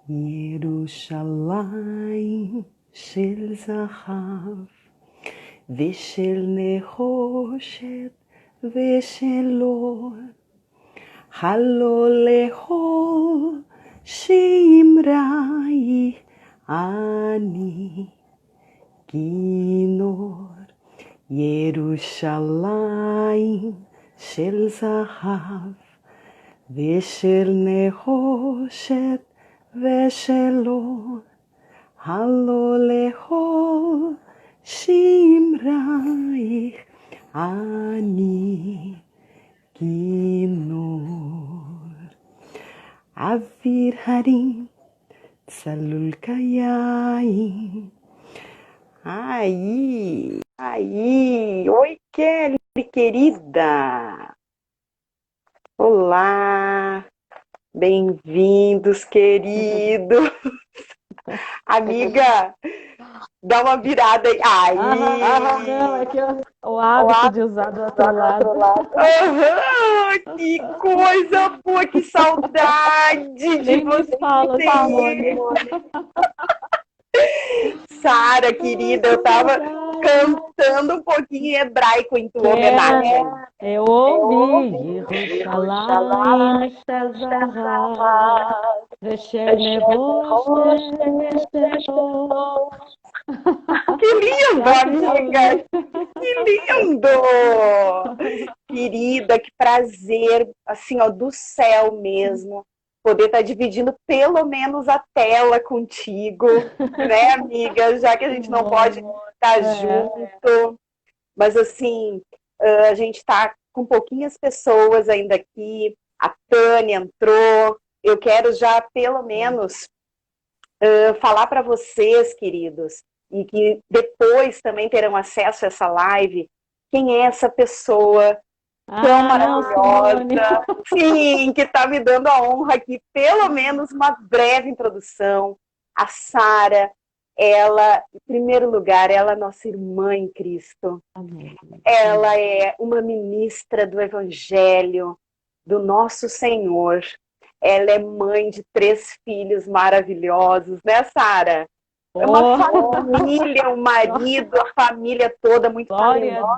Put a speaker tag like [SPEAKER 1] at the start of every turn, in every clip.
[SPEAKER 1] ירושלים של זהב ושל נחושת ושל אור, הלא לכל שמרייך אני כינור. ירושלים של זהב ושל נחושת ושל אור, הלא לכל שמרייך אני כינור. אוויר הרים צלול כיין. Aí, oi Kelly, querida. Olá, bem-vindos, queridos. Amiga, dá uma virada aí.
[SPEAKER 2] Não, é que o hábito de usar do outro lado.
[SPEAKER 1] Que coisa boa, que saudade de você.
[SPEAKER 2] Fala, Simone.
[SPEAKER 1] Sara, querida, eu tava cantando um pouquinho em hebraico em tua homenagem.
[SPEAKER 2] Eu ouvi. Jerusalém,
[SPEAKER 1] Que lindo, amiga! Que lindo! Querida, que prazer, assim, ó, do céu mesmo, poder estar dividindo pelo menos a tela contigo, né, amiga? Já que a gente não pode estar junto. Mas, assim, a gente está com pouquinhas pessoas ainda aqui. A Tânia entrou. Eu quero já, pelo menos, falar para vocês, queridos, e que depois também terão acesso a essa live, quem é essa pessoa tão maravilhosa, sim, que está me dando a honra aqui, pelo menos uma breve introdução. A Sara, ela, em primeiro lugar, ela é nossa irmã em Cristo.
[SPEAKER 2] Amém.
[SPEAKER 1] Ela é uma ministra do Evangelho, do nosso Senhor. Ela é mãe de 3 filhos maravilhosos, né, Sara? É uma família, um marido, a família toda muito talentosa.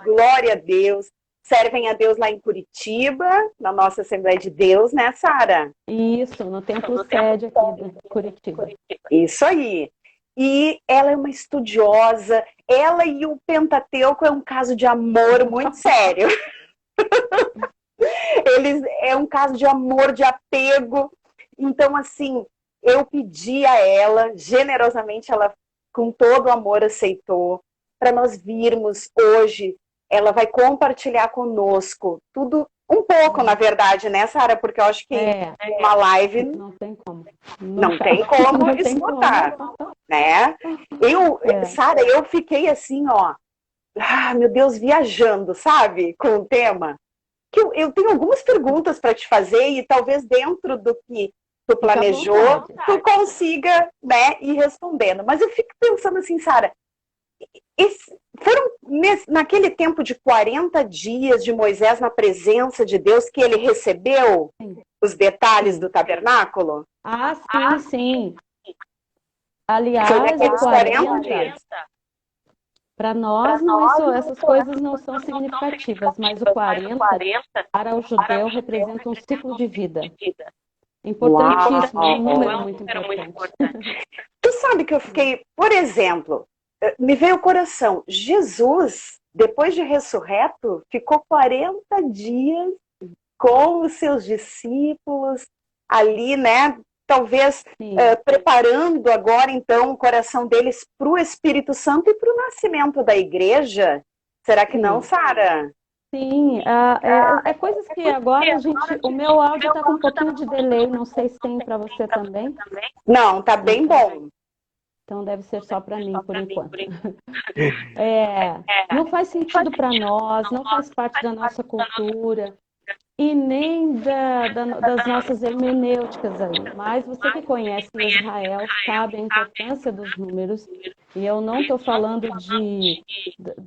[SPEAKER 1] Glória a Deus. Servem a Deus lá em Curitiba, na nossa Assembleia de Deus, né, Sara?
[SPEAKER 2] Isso, no templo sede aqui de Curitiba.
[SPEAKER 1] Isso aí. E ela é uma estudiosa. Ela e o Pentateuco é um caso de amor muito sério. É um caso de amor, de apego. Então, assim, eu pedi a ela, generosamente, ela com todo o amor aceitou, para nós virmos hoje. Ela vai compartilhar conosco tudo, um pouco, na verdade, né, Sara? Porque eu acho que uma live
[SPEAKER 2] não tem como.
[SPEAKER 1] Não tem como escutar, né? Sara, eu fiquei assim, ó, meu Deus, viajando, sabe? Com o tema. Que eu tenho algumas perguntas para te fazer e talvez dentro do que tu planejou, tu consiga, né, ir respondendo. Mas eu fico pensando assim, Sara, foram naquele tempo de 40 dias de Moisés na presença de Deus que ele recebeu os detalhes do tabernáculo?
[SPEAKER 2] Sim. Aliás,
[SPEAKER 1] foi naqueles 40 dias.
[SPEAKER 2] Para nós, essas coisas não são significativas, mas o 40 para o judeu representa um ciclo de vida. Importantíssimo, um número muito importante.
[SPEAKER 1] Tu sabe que eu fiquei, por exemplo, me veio o coração, Jesus, depois de ressurreto, ficou 40 dias com os seus discípulos ali, né? Talvez preparando agora, então, o coração deles para o Espírito Santo e para o nascimento da igreja. Será que não, Sara?
[SPEAKER 2] Sim, coisas que agora o meu áudio está com um pouquinho de delay, não sei se tem para você também.
[SPEAKER 1] Não, tá bem bom.
[SPEAKER 2] Então deve ser só para mim, por enquanto. Não faz sentido para nós, não faz parte da nossa cultura e nem das nossas hermenêuticas aí. Mas você que conhece Israel sabe a importância dos números. E eu não estou falando de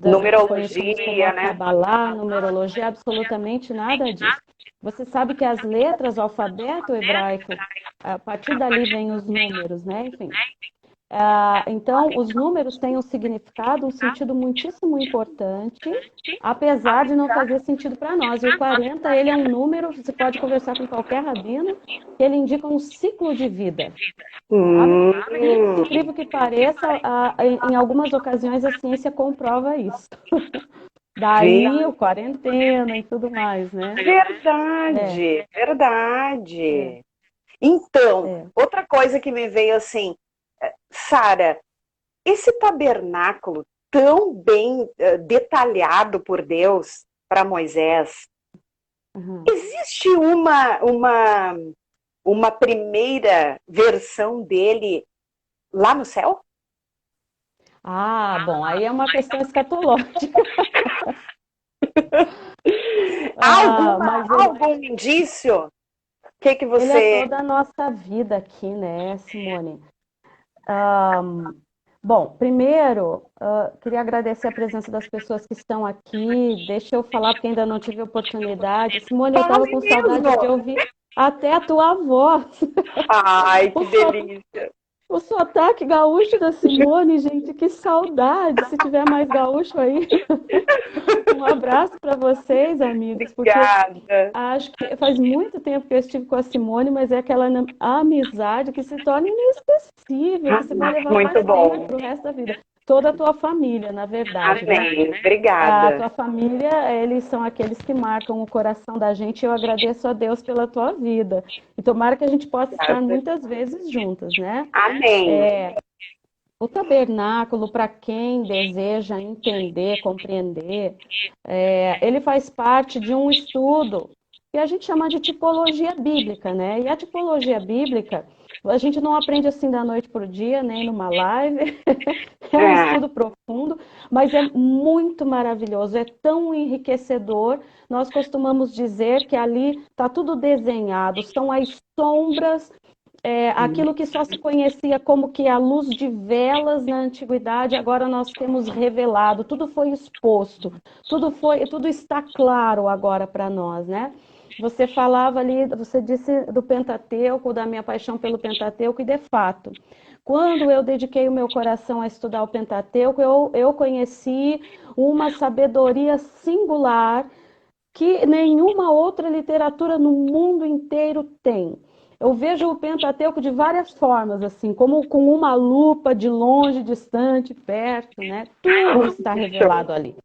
[SPEAKER 1] numerologia, né?
[SPEAKER 2] Cabalá, numerologia, absolutamente nada disso. Você sabe que as letras, o alfabeto hebraico, a partir dali vem os números, né? Enfim. Então, os números têm um significado, um sentido muitíssimo importante, apesar de não fazer sentido para nós. E o 40, ele é um número, você pode conversar com qualquer rabino, que ele indica um ciclo de vida. Sabe? E, incrível que pareça, em algumas ocasiões a ciência comprova isso. Daí o quarentena e tudo mais, né?
[SPEAKER 1] Verdade, verdade. Então, outra coisa que me veio assim, Sara, esse tabernáculo tão bem detalhado por Deus para Moisés, existe uma primeira versão dele lá no céu?
[SPEAKER 2] Bom, aí é uma questão escatológica.
[SPEAKER 1] Algum indício? O que você...
[SPEAKER 2] Ele é toda a nossa vida aqui, né, Simone? Bom, primeiro, queria agradecer a presença das pessoas que estão aqui. Deixa eu falar, porque ainda não tive oportunidade. Simone, eu estava com saudade de ouvir até a tua voz.
[SPEAKER 1] Ai, que delícia!
[SPEAKER 2] O sotaque gaúcho da Simone, gente, que saudade! Se tiver mais gaúcho aí, um abraço para vocês, amigos, porque acho que faz muito tempo que eu estive com a Simone, mas é aquela amizade que se torna inesquecível, que você vai levar para sempre, pro resto da vida. Toda a tua família, na verdade.
[SPEAKER 1] Amém.
[SPEAKER 2] Né?
[SPEAKER 1] Obrigada.
[SPEAKER 2] A tua família, eles são aqueles que marcam o coração da gente. Eu agradeço a Deus pela tua vida. E tomara que a gente possa estar muitas vezes juntas, né?
[SPEAKER 1] Amém.
[SPEAKER 2] O tabernáculo, para quem deseja entender, compreender, ele faz parte de um estudo que a gente chama de tipologia bíblica, né? E a tipologia bíblica, a gente não aprende assim da noite para o dia, nem numa live, é um estudo profundo, mas é muito maravilhoso, é tão enriquecedor. Nós costumamos dizer que ali está tudo desenhado, são as sombras, aquilo que só se conhecia como que a luz de velas na antiguidade, agora nós temos revelado, tudo foi exposto, tudo está claro agora para nós, né? Você falava ali, você disse do Pentateuco, da minha paixão pelo Pentateuco, e de fato, quando eu dediquei o meu coração a estudar o Pentateuco, eu conheci uma sabedoria singular que nenhuma outra literatura no mundo inteiro tem. Eu vejo o Pentateuco de várias formas, assim, como com uma lupa de longe, distante, perto, né? Tudo está revelado ali.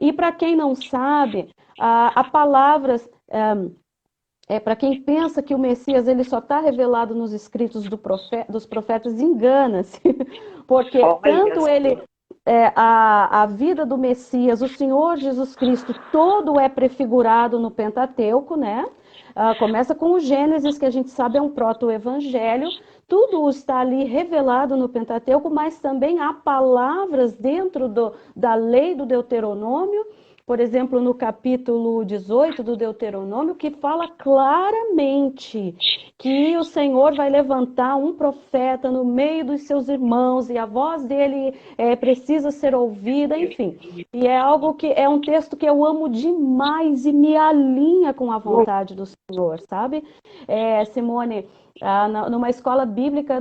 [SPEAKER 2] E para quem não sabe, há palavras, para quem pensa que o Messias ele só está revelado nos escritos dos profetas, engana-se, porque tanto ele, a vida do Messias, o Senhor Jesus Cristo, todo é prefigurado no Pentateuco, né? Começa com o Gênesis, que a gente sabe é um proto-evangelho, tudo está ali revelado no Pentateuco, mas também há palavras dentro da lei do Deuteronômio, por exemplo, no capítulo 18 do Deuteronômio, que fala claramente que o Senhor vai levantar um profeta no meio dos seus irmãos e a voz dele precisa ser ouvida, enfim. E é algo que é um texto que eu amo demais e me alinha com a vontade do Senhor, sabe? Simone, numa escola bíblica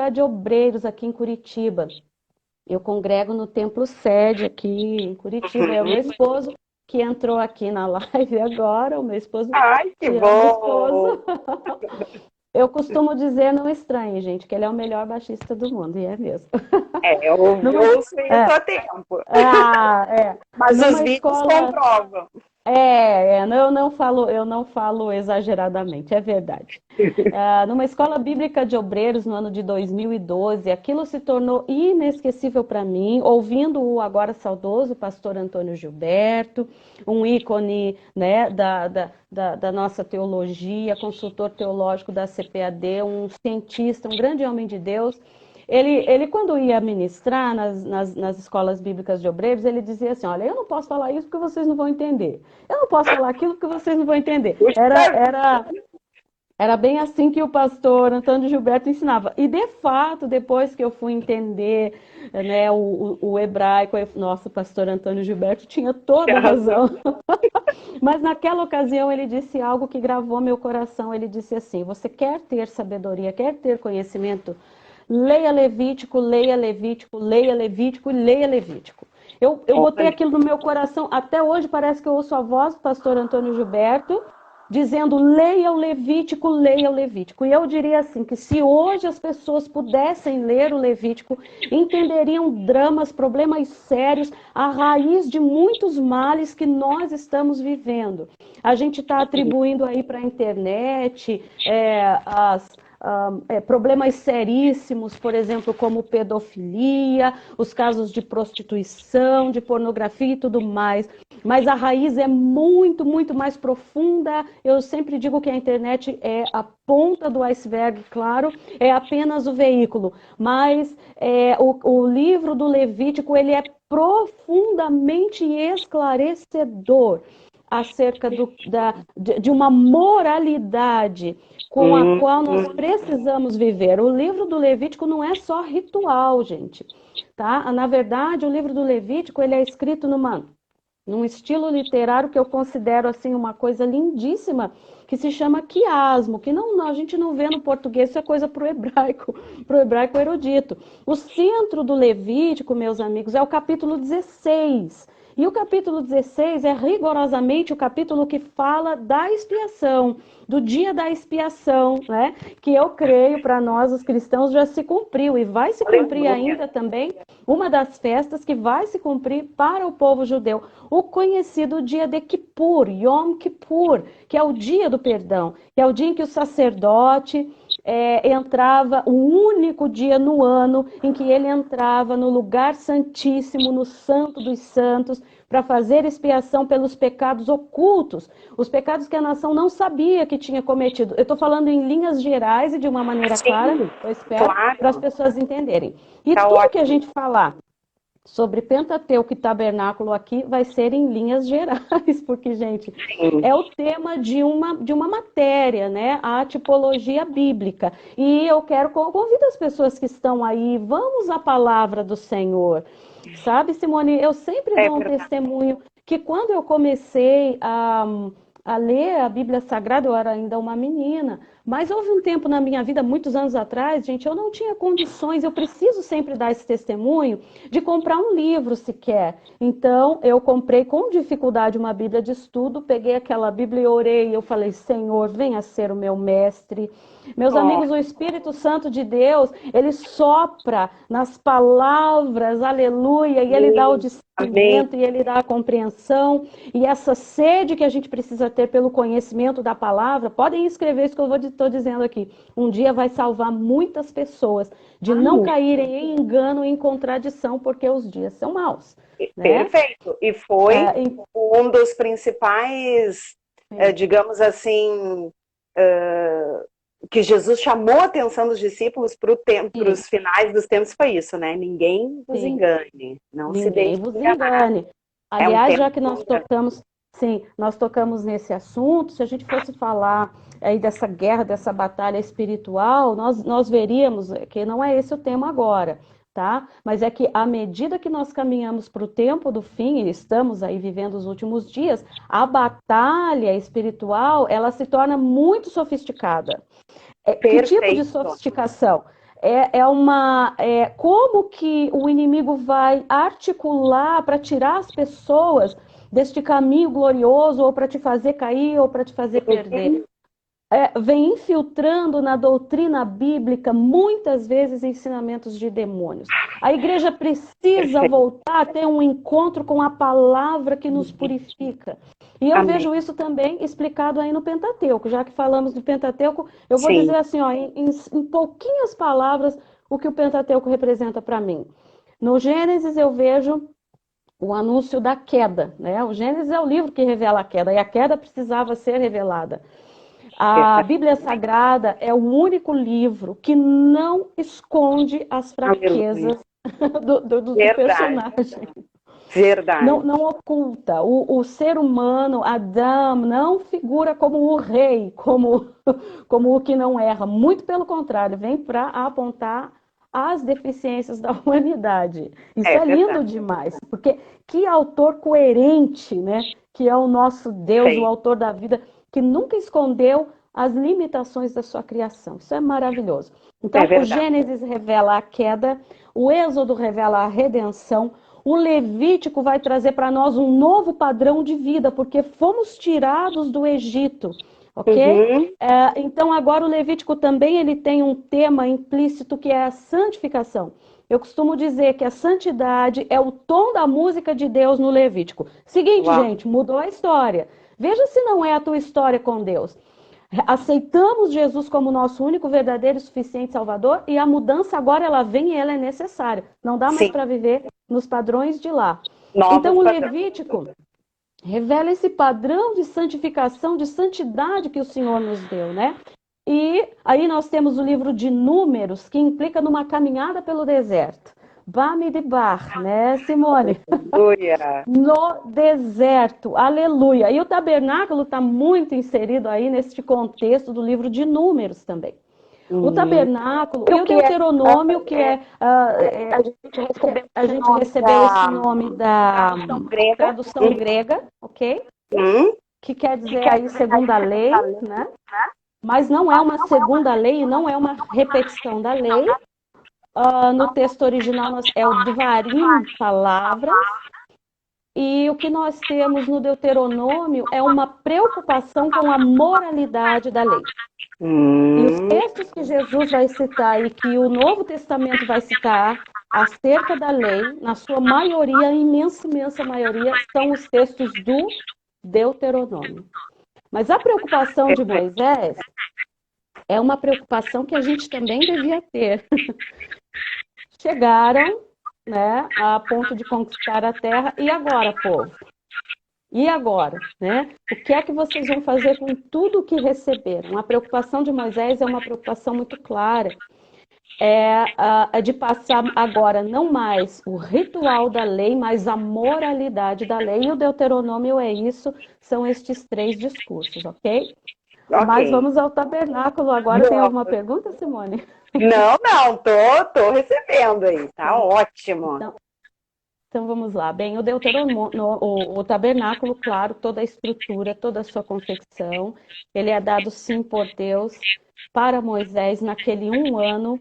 [SPEAKER 2] de obreiros aqui em Curitiba, eu congrego no Templo Sede aqui em Curitiba. É o meu esposo que entrou aqui na live agora. O meu esposo.
[SPEAKER 1] Ai, que bom!
[SPEAKER 2] Eu costumo dizer, não estranhe, gente, que ele é o melhor baixista do mundo, e é mesmo.
[SPEAKER 1] Eu ouço isso há tempo. Mas os vídeos comprovam.
[SPEAKER 2] Eu não falo exageradamente, é verdade. Numa escola bíblica de obreiros no ano de 2012, aquilo se tornou inesquecível para mim, ouvindo o agora saudoso pastor Antônio Gilberto, um ícone, né, da nossa teologia, consultor teológico da CPAD, um cientista, um grande homem de Deus. Ele quando ia ministrar nas escolas bíblicas de obreiros, ele dizia assim, olha, eu não posso falar isso porque vocês não vão entender. Eu não posso falar aquilo porque vocês não vão entender. Era bem assim que o pastor Antônio Gilberto ensinava. E, de fato, depois que eu fui entender, né, o hebraico, nossa, o pastor Antônio Gilberto tinha toda a razão. Mas naquela ocasião ele disse algo que gravou meu coração. Ele disse assim: você quer ter sabedoria, quer ter conhecimento? Leia Levítico, leia Levítico, leia Levítico e leia Levítico. Eu botei aquilo no meu coração. Até hoje parece que eu ouço a voz do pastor Antônio Gilberto dizendo: leia o Levítico, leia o Levítico. E eu diria assim, que se hoje as pessoas pudessem ler o Levítico, entenderiam dramas, problemas sérios, a raiz de muitos males que nós estamos vivendo. A gente está atribuindo aí para a internet problemas seríssimos, por exemplo, como pedofilia, os casos de prostituição, de pornografia e tudo mais. Mas a raiz é muito, muito mais profunda. Eu sempre digo que a internet é a ponta do iceberg, claro, é apenas o veículo. Mas o livro do Levítico, ele é profundamente esclarecedor acerca de uma moralidade com a qual nós precisamos viver. O livro do Levítico não é só ritual, gente. Tá? Na verdade, o livro do Levítico ele é escrito num estilo literário que eu considero assim uma coisa lindíssima, que se chama quiasmo, que a gente não vê no português, isso é coisa para o hebraico erudito. O centro do Levítico, meus amigos, é o capítulo 16. E o capítulo 16 é rigorosamente o capítulo que fala da expiação, do dia da expiação, né? Que eu creio para nós, os cristãos, já se cumpriu e vai se cumprir ainda também uma das festas que vai se cumprir para o povo judeu, o conhecido dia de Kippur, Yom Kippur, que é o dia do perdão, que é o dia em que o sacerdote entrava, o único dia no ano em que ele entrava no lugar santíssimo, no santo dos santos, para fazer expiação pelos pecados ocultos, os pecados que a nação não sabia que tinha cometido. Eu estou falando em linhas gerais e de uma maneira clara, eu espero, para as pessoas entenderem. E tudo que a gente falar sobre Pentateuco e Tabernáculo aqui vai ser em linhas gerais, porque, gente, é o tema de uma matéria, né? A tipologia bíblica. E eu convido as pessoas que estão aí, vamos à palavra do Senhor. Sabe, Simone, eu sempre dou um testemunho que quando eu comecei a ler a Bíblia Sagrada, eu era ainda uma menina, mas houve um tempo na minha vida, muitos anos atrás, gente, eu não tinha condições, eu preciso sempre dar esse testemunho de comprar um livro sequer. Então, eu comprei com dificuldade uma Bíblia de estudo, peguei aquela Bíblia e orei, eu falei: Senhor, venha ser o meu mestre. Meus amigos, o Espírito Santo de Deus, ele sopra nas palavras, aleluia, e ele dá o discernimento, e ele dá a compreensão, e essa sede que a gente precisa ter pelo conhecimento da palavra, podem escrever isso que eu estou dizendo aqui, um dia vai salvar muitas pessoas de não caírem em engano e em contradição, porque os dias são maus. Né?
[SPEAKER 1] Perfeito, e foi um dos principais, digamos assim, que Jesus chamou a atenção dos discípulos para os finais dos tempos, foi isso, né? Ninguém vos engane, não se deixe enganar.
[SPEAKER 2] Aliás, já que nós tocamos nesse assunto, se a gente fosse falar aí dessa guerra, dessa batalha espiritual, nós veríamos que não é esse o tema agora, tá? Mas é que à medida que nós caminhamos para o tempo do fim, e estamos aí vivendo os últimos dias, a batalha espiritual, ela se torna muito sofisticada. Que tipo de sofisticação? Como que o inimigo vai articular para tirar as pessoas deste caminho glorioso, ou para te fazer cair, ou para te fazer perder. Vem infiltrando na doutrina bíblica, muitas vezes, ensinamentos de demônios. A igreja precisa voltar a ter um encontro com a palavra que nos purifica. E eu vejo isso também explicado aí no Pentateuco. Já que falamos do Pentateuco, eu vou dizer assim, ó, em pouquinhas palavras, o que o Pentateuco representa para mim. No Gênesis eu vejo o anúncio da queda, né? O Gênesis é o livro que revela a queda, e a queda precisava ser revelada. A Bíblia Sagrada é o único livro que não esconde as fraquezas do personagem.
[SPEAKER 1] Verdade.
[SPEAKER 2] Não oculta. O ser humano, Adão, não figura como o rei, como o que não erra. Muito pelo contrário, vem para apontar as deficiências da humanidade. Isso é lindo
[SPEAKER 1] Verdade.
[SPEAKER 2] demais, porque que autor coerente, né? Que é o nosso Deus,
[SPEAKER 1] Sim.
[SPEAKER 2] o autor da vida, que nunca escondeu as limitações da sua criação. Isso é maravilhoso. Então, o
[SPEAKER 1] Verdade.
[SPEAKER 2] Gênesis revela a queda, o Êxodo revela a redenção, o Levítico vai trazer para nós um novo padrão de vida, porque fomos tirados do Egito, ok?
[SPEAKER 1] Uhum.
[SPEAKER 2] Então agora o Levítico também ele tem um tema implícito que é a santificação. Eu costumo dizer que a santidade é o tom da música de Deus no Levítico. Seguinte,
[SPEAKER 1] Uau.
[SPEAKER 2] gente, mudou a história. Veja se não é a tua história com Deus. Aceitamos Jesus como nosso único, verdadeiro e suficiente Salvador e a mudança agora ela vem e ela é necessária. Não dá mais
[SPEAKER 1] Sim.
[SPEAKER 2] para viver nos padrões de lá.
[SPEAKER 1] Novos
[SPEAKER 2] Então o
[SPEAKER 1] padrões.
[SPEAKER 2] Levítico revela esse padrão de santificação, de santidade que o Senhor nos deu, né? E aí nós temos o livro de Números, que implica numa caminhada pelo deserto. Bamidbar, né, Simone?
[SPEAKER 1] Aleluia.
[SPEAKER 2] No deserto, aleluia. E o tabernáculo está muito inserido aí neste contexto do livro de Números também. O tabernáculo e o Deuteronômio, que a gente recebeu esse nome da tradução grega, ok? Que quer dizer aí segunda lei, né? Mas não é uma segunda lei, não é uma repetição da lei. No texto original é o Dvarim, palavras. E o que nós temos no Deuteronômio é uma preocupação com a moralidade da lei. E os textos que Jesus vai citar e que o Novo Testamento vai citar acerca da lei, na sua maioria, a imensa maioria, são os textos do Deuteronômio. Mas a preocupação de Moisés é uma preocupação que a gente também devia ter. Chegaram, né, a ponto de conquistar a terra, e agora, povo? E agora, né? O que é que vocês vão fazer com tudo que receberam? A preocupação de Moisés é uma preocupação muito clara. É de passar agora não mais o ritual da lei, mas a moralidade da lei. E o Deuteronômio é isso, são estes 3 discursos, ok? Mas vamos ao tabernáculo agora. Tem alguma pergunta, Simone?
[SPEAKER 1] Não, tô recebendo aí, tá ótimo.
[SPEAKER 2] Então vamos lá. Bem, o Deuteronômio, o tabernáculo, claro, toda a estrutura, toda a sua confecção, ele é dado sim por Deus para Moisés naquele 1 ano.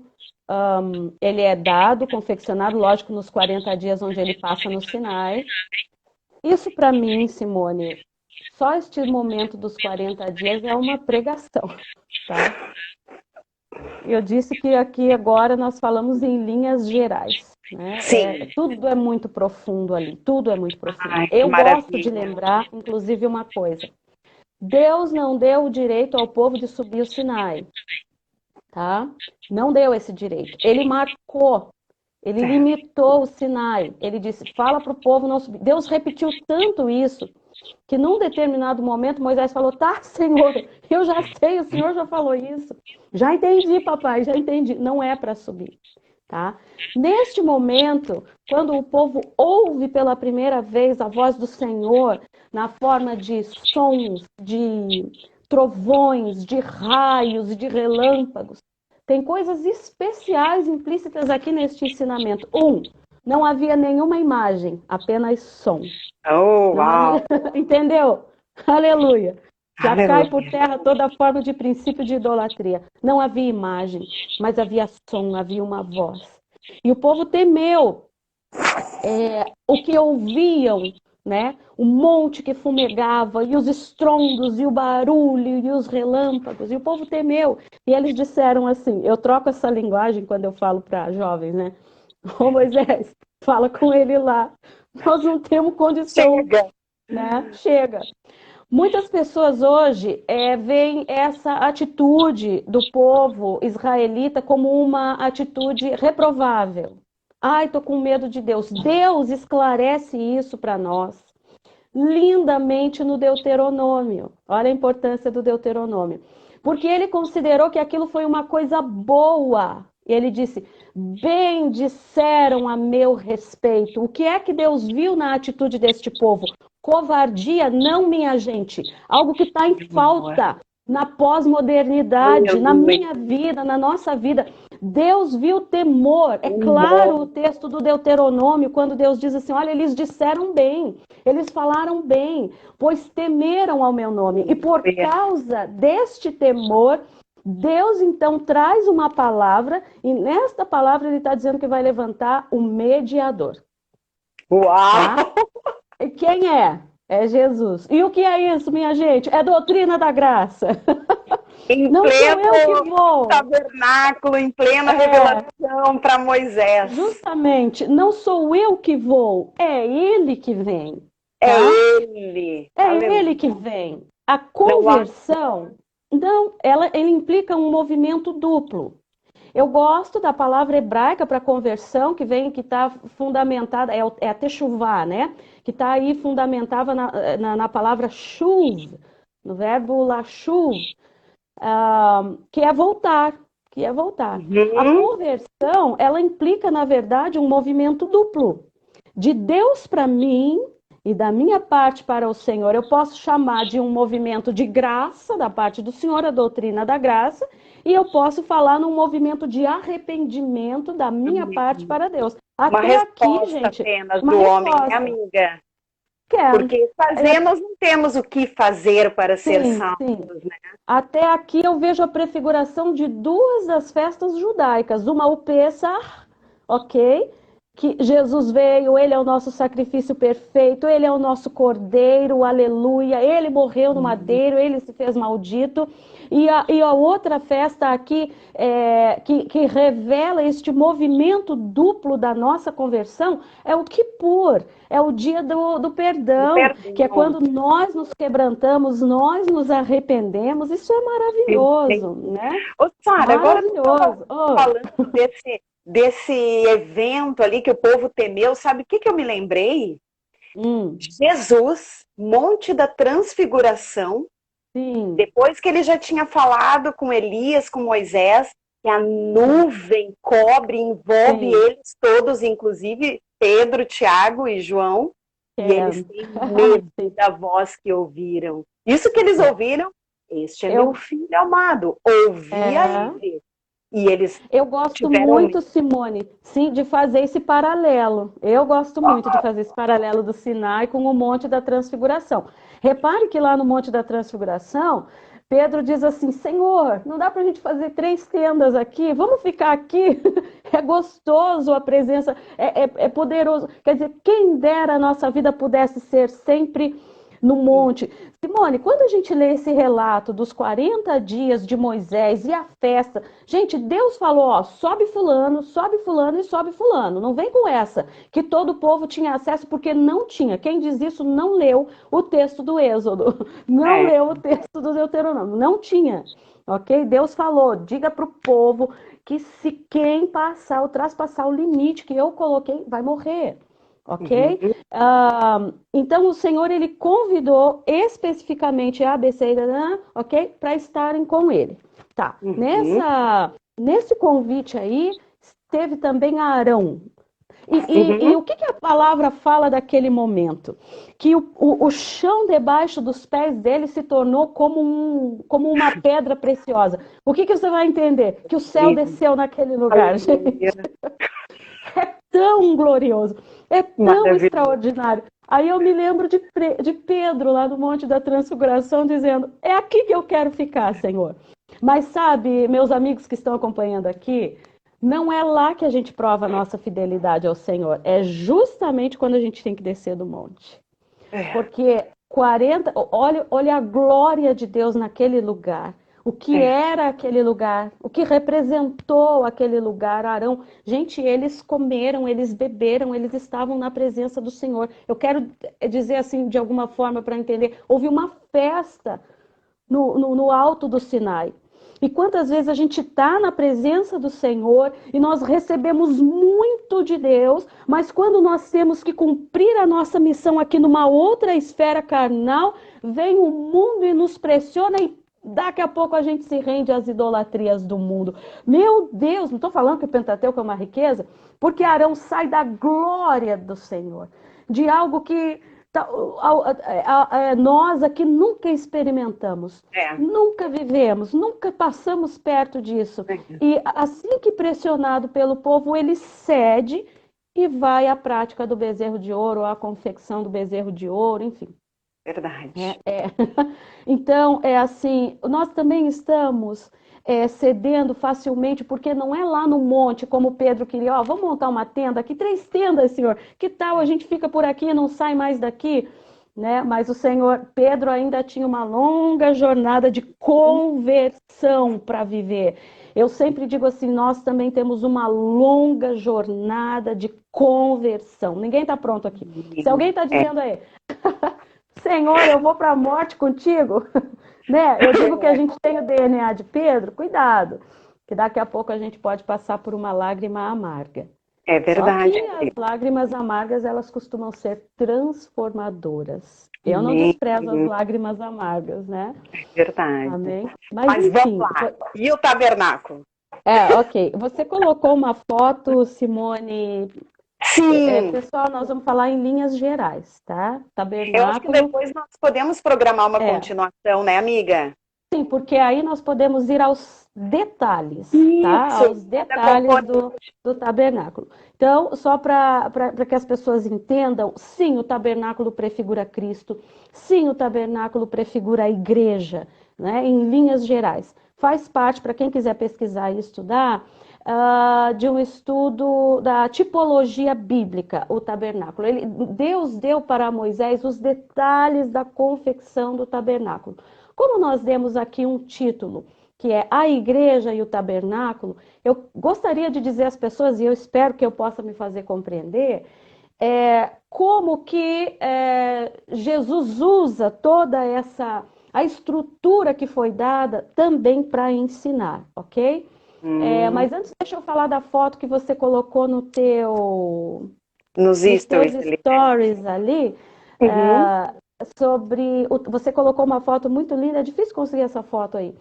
[SPEAKER 2] Ele é dado, confeccionado, lógico, nos 40 dias onde ele passa no Sinai. Isso para mim, Simone, só este momento dos 40 dias é uma pregação, tá? Eu disse que aqui agora nós falamos em linhas gerais, né?
[SPEAKER 1] Sim.
[SPEAKER 2] Tudo é muito profundo ali, tudo é muito profundo.
[SPEAKER 1] Ai,
[SPEAKER 2] Eu
[SPEAKER 1] maravilha.
[SPEAKER 2] gosto de lembrar, inclusive, uma coisa. Deus não deu o direito ao povo de subir o Sinai, tá? Não deu esse direito. Ele marcou, ele limitou o Sinai. Ele disse, fala para o povo não subir. Deus repetiu tanto isso, que num determinado momento Moisés falou, tá, Senhor, eu já sei, o Senhor já falou isso. Já entendi, papai, já entendi. Não é para subir, tá? Neste momento, quando o povo ouve pela primeira vez a voz do Senhor, na forma de sons, de trovões, de raios, de relâmpagos, tem coisas especiais implícitas aqui neste ensinamento. Não havia nenhuma imagem, apenas som.
[SPEAKER 1] Oh, uau!
[SPEAKER 2] Entendeu? Aleluia. Já
[SPEAKER 1] Aleluia.
[SPEAKER 2] cai por terra toda forma de princípio de idolatria. Não havia imagem, mas havia som, havia uma voz. E o povo temeu o que ouviam, né? O monte que fumegava, e os estrondos, e o barulho, e os relâmpagos. E o povo temeu. E eles disseram assim, eu troco essa linguagem quando eu falo para jovens, né? Ô Moisés, fala com ele lá. Nós não temos condição.
[SPEAKER 1] Chega.
[SPEAKER 2] Né? Chega. Muitas pessoas hoje veem essa atitude do povo israelita como uma atitude reprovável. Ai, tô com medo de Deus. Deus esclarece isso para nós lindamente no Deuteronômio. Olha a importância do Deuteronômio. Porque ele considerou que aquilo foi uma coisa boa Ele disse, bem disseram a meu respeito. O que é que Deus viu na atitude deste povo? Covardia? Não, minha gente. Algo que está em falta na pós-modernidade, na minha vida, na nossa vida. Deus viu temor. É claro o texto do Deuteronômio, quando Deus diz assim, olha, eles disseram bem, eles falaram bem, pois temeram ao meu nome. E por causa deste temor, Deus então traz uma palavra, e nesta palavra ele está dizendo que vai levantar um mediador.
[SPEAKER 1] Uau!
[SPEAKER 2] Tá? E quem é? É Jesus. E o que é isso, minha gente? É doutrina da graça.
[SPEAKER 1] Não sou eu que vou. Tabernáculo, em plena revelação para Moisés.
[SPEAKER 2] Justamente, não sou eu que vou, é ele que vem. Tá?
[SPEAKER 1] É ele.
[SPEAKER 2] É ele que vem. A conversão, ele implica um movimento duplo. Eu gosto da palavra hebraica para conversão, que está fundamentada, é a techuvá, né? Que está aí fundamentada na palavra shuv, no verbo lashuv, que é voltar. A conversão, ela implica, na verdade, um movimento duplo. De Deus para mim e da minha parte para o Senhor. Eu posso chamar de um movimento de graça da parte do Senhor, a doutrina da graça, e eu posso falar num movimento de arrependimento da minha parte para Deus.
[SPEAKER 1] Até aqui, gente, apenas do homem, né, amiga? Porque nós não temos o que fazer para ser salvos, né?
[SPEAKER 2] Até aqui eu vejo a prefiguração de duas das festas judaicas. Uma, o Pessah, ok? Que Jesus veio, ele é o nosso sacrifício perfeito, ele é o nosso cordeiro, aleluia, ele morreu no madeiro, ele se fez maldito. E a outra festa aqui, que revela este movimento duplo da nossa conversão, é o Kippur, é o dia do perdão, que é quando nós nos quebrantamos, nós nos arrependemos. Isso é maravilhoso, né?
[SPEAKER 1] Ô, Sara, agora falando desse evento ali que o povo temeu, sabe o que eu me lembrei? Jesus, Monte da Transfiguração.
[SPEAKER 2] Sim.
[SPEAKER 1] Depois que ele já tinha falado com Elias, com Moisés, que a nuvem cobre, envolve eles todos, inclusive Pedro, Tiago e João, e eles têm medo da voz que ouviram. Isso que eles ouviram, este é meu filho amado, ouvia ele. E eles
[SPEAKER 2] Eu gosto muito, Simone, sim, de fazer esse paralelo. Eu gosto muito de fazer esse paralelo do Sinai com o Monte da Transfiguração. Repare que lá no Monte da Transfiguração, Pedro diz assim, Senhor, não dá para a gente fazer 3 tendas aqui? Vamos ficar aqui? É gostoso a presença, é poderoso. Quer dizer, quem dera a nossa vida pudesse ser sempre no monte. Simone, quando a gente lê esse relato dos 40 dias de Moisés e a festa, gente, Deus falou, ó, sobe fulano e sobe fulano. Não vem com essa, que todo o povo tinha acesso, porque não tinha. Quem diz isso não leu o texto do Êxodo, não leu o texto do Deuteronômio, não tinha. Ok? Deus falou, diga para o povo que se quem traspassar o limite que eu coloquei, vai morrer. Ok? Então o Senhor, ele convidou especificamente a ABC, ok? Para estarem com ele. Tá. Nesse convite aí, teve também Arão. E o que a palavra fala daquele momento? Que o chão debaixo dos pés dele se tornou como uma pedra preciosa. O que você vai entender? Que o céu desceu naquele lugar, gente. É tão glorioso, é tão extraordinário. Aí eu me lembro de Pedro lá no Monte da Transfiguração dizendo, é aqui que eu quero ficar, Senhor. Mas sabe, meus amigos que estão acompanhando aqui, não é lá que a gente prova a nossa fidelidade ao Senhor, é justamente quando a gente tem que descer do monte. Porque olha a glória de Deus naquele lugar. O que era aquele lugar, o que representou aquele lugar, Arão. Gente, eles comeram, eles beberam, eles estavam na presença do Senhor. Eu quero dizer assim, de alguma forma, para entender, houve uma festa no alto do Sinai. E quantas vezes a gente está na presença do Senhor e nós recebemos muito de Deus, mas quando nós temos que cumprir a nossa missão aqui numa outra esfera carnal, vem o mundo e nos pressiona e Daqui a pouco a gente se rende às idolatrias do mundo. Meu Deus, não estou falando que o Pentateuco é uma riqueza, porque Arão sai da glória do Senhor, de algo que nós aqui nunca experimentamos, nunca vivemos, nunca passamos perto disso. E assim que pressionado pelo povo, ele cede e vai à prática do bezerro de ouro, à confecção do bezerro de ouro, enfim.
[SPEAKER 1] Verdade.
[SPEAKER 2] Então, é assim, nós também estamos cedendo facilmente, porque não é lá no monte, como Pedro queria, ó, vamos montar uma tenda aqui, 3 tendas, Senhor, que tal a gente fica por aqui e não sai mais daqui? Né? Mas o Senhor, Pedro ainda tinha uma longa jornada de conversão para viver. Eu sempre digo assim, nós também temos uma longa jornada de conversão. Ninguém está pronto aqui. Se alguém está dizendo aí, Senhor, eu vou para a morte contigo, né? Eu digo que a gente tem o DNA de Pedro, cuidado, que daqui a pouco a gente pode passar por uma lágrima amarga.
[SPEAKER 1] É verdade.
[SPEAKER 2] Só que as lágrimas amargas, elas costumam ser transformadoras. Eu não desprezo as lágrimas amargas, né?
[SPEAKER 1] É verdade.
[SPEAKER 2] Amém?
[SPEAKER 1] Mas enfim, vamos lá. E o tabernáculo?
[SPEAKER 2] Ok. Você colocou uma foto, Simone.
[SPEAKER 1] Sim.
[SPEAKER 2] Pessoal, nós vamos falar em linhas gerais, tá? Tabernáculo.
[SPEAKER 1] Eu acho que depois nós podemos programar uma continuação, né, amiga?
[SPEAKER 2] Sim, porque aí nós podemos ir aos detalhes, tá? Aos detalhes do tabernáculo. Então, só para que as pessoas entendam, sim, o tabernáculo prefigura Cristo, sim, o tabernáculo prefigura a igreja, né? Em linhas gerais. Faz parte, para quem quiser pesquisar e estudar, de um estudo da tipologia bíblica, o tabernáculo. Deus deu para Moisés os detalhes da confecção do tabernáculo. Como nós demos aqui um título, que é a igreja e o tabernáculo, eu gostaria de dizer às pessoas, e eu espero que eu possa me fazer compreender, como que Jesus usa toda a estrutura que foi dada também para ensinar, ok? Mas antes, deixa eu falar da foto que você colocou nos teus stories ali. Você colocou uma foto muito linda, é difícil conseguir essa foto aí,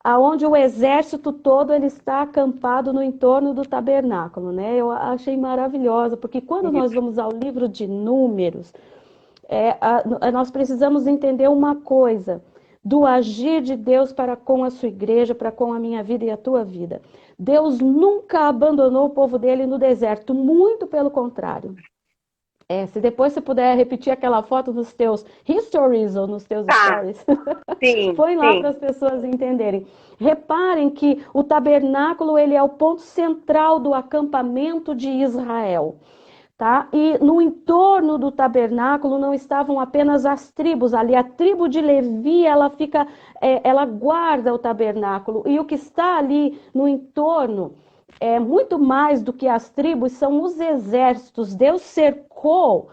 [SPEAKER 2] aonde o exército todo ele está acampado no entorno do tabernáculo, né? Eu achei maravilhosa, porque quando nós vamos ao livro de Números, nós precisamos entender uma coisa, do agir de Deus para com a sua igreja, para com a minha vida e a tua vida. Deus nunca abandonou o povo dele no deserto, muito pelo contrário. Se depois você puder repetir aquela foto nos teus histories ou nos teus stories, põe lá para as pessoas entenderem. Reparem que o tabernáculo ele é o ponto central do acampamento de Israel. Tá? E no entorno do tabernáculo não estavam apenas as tribos, ali a tribo de Levi, ela guarda o tabernáculo, e o que está ali no entorno é muito mais do que as tribos, são os exércitos. Deus cercou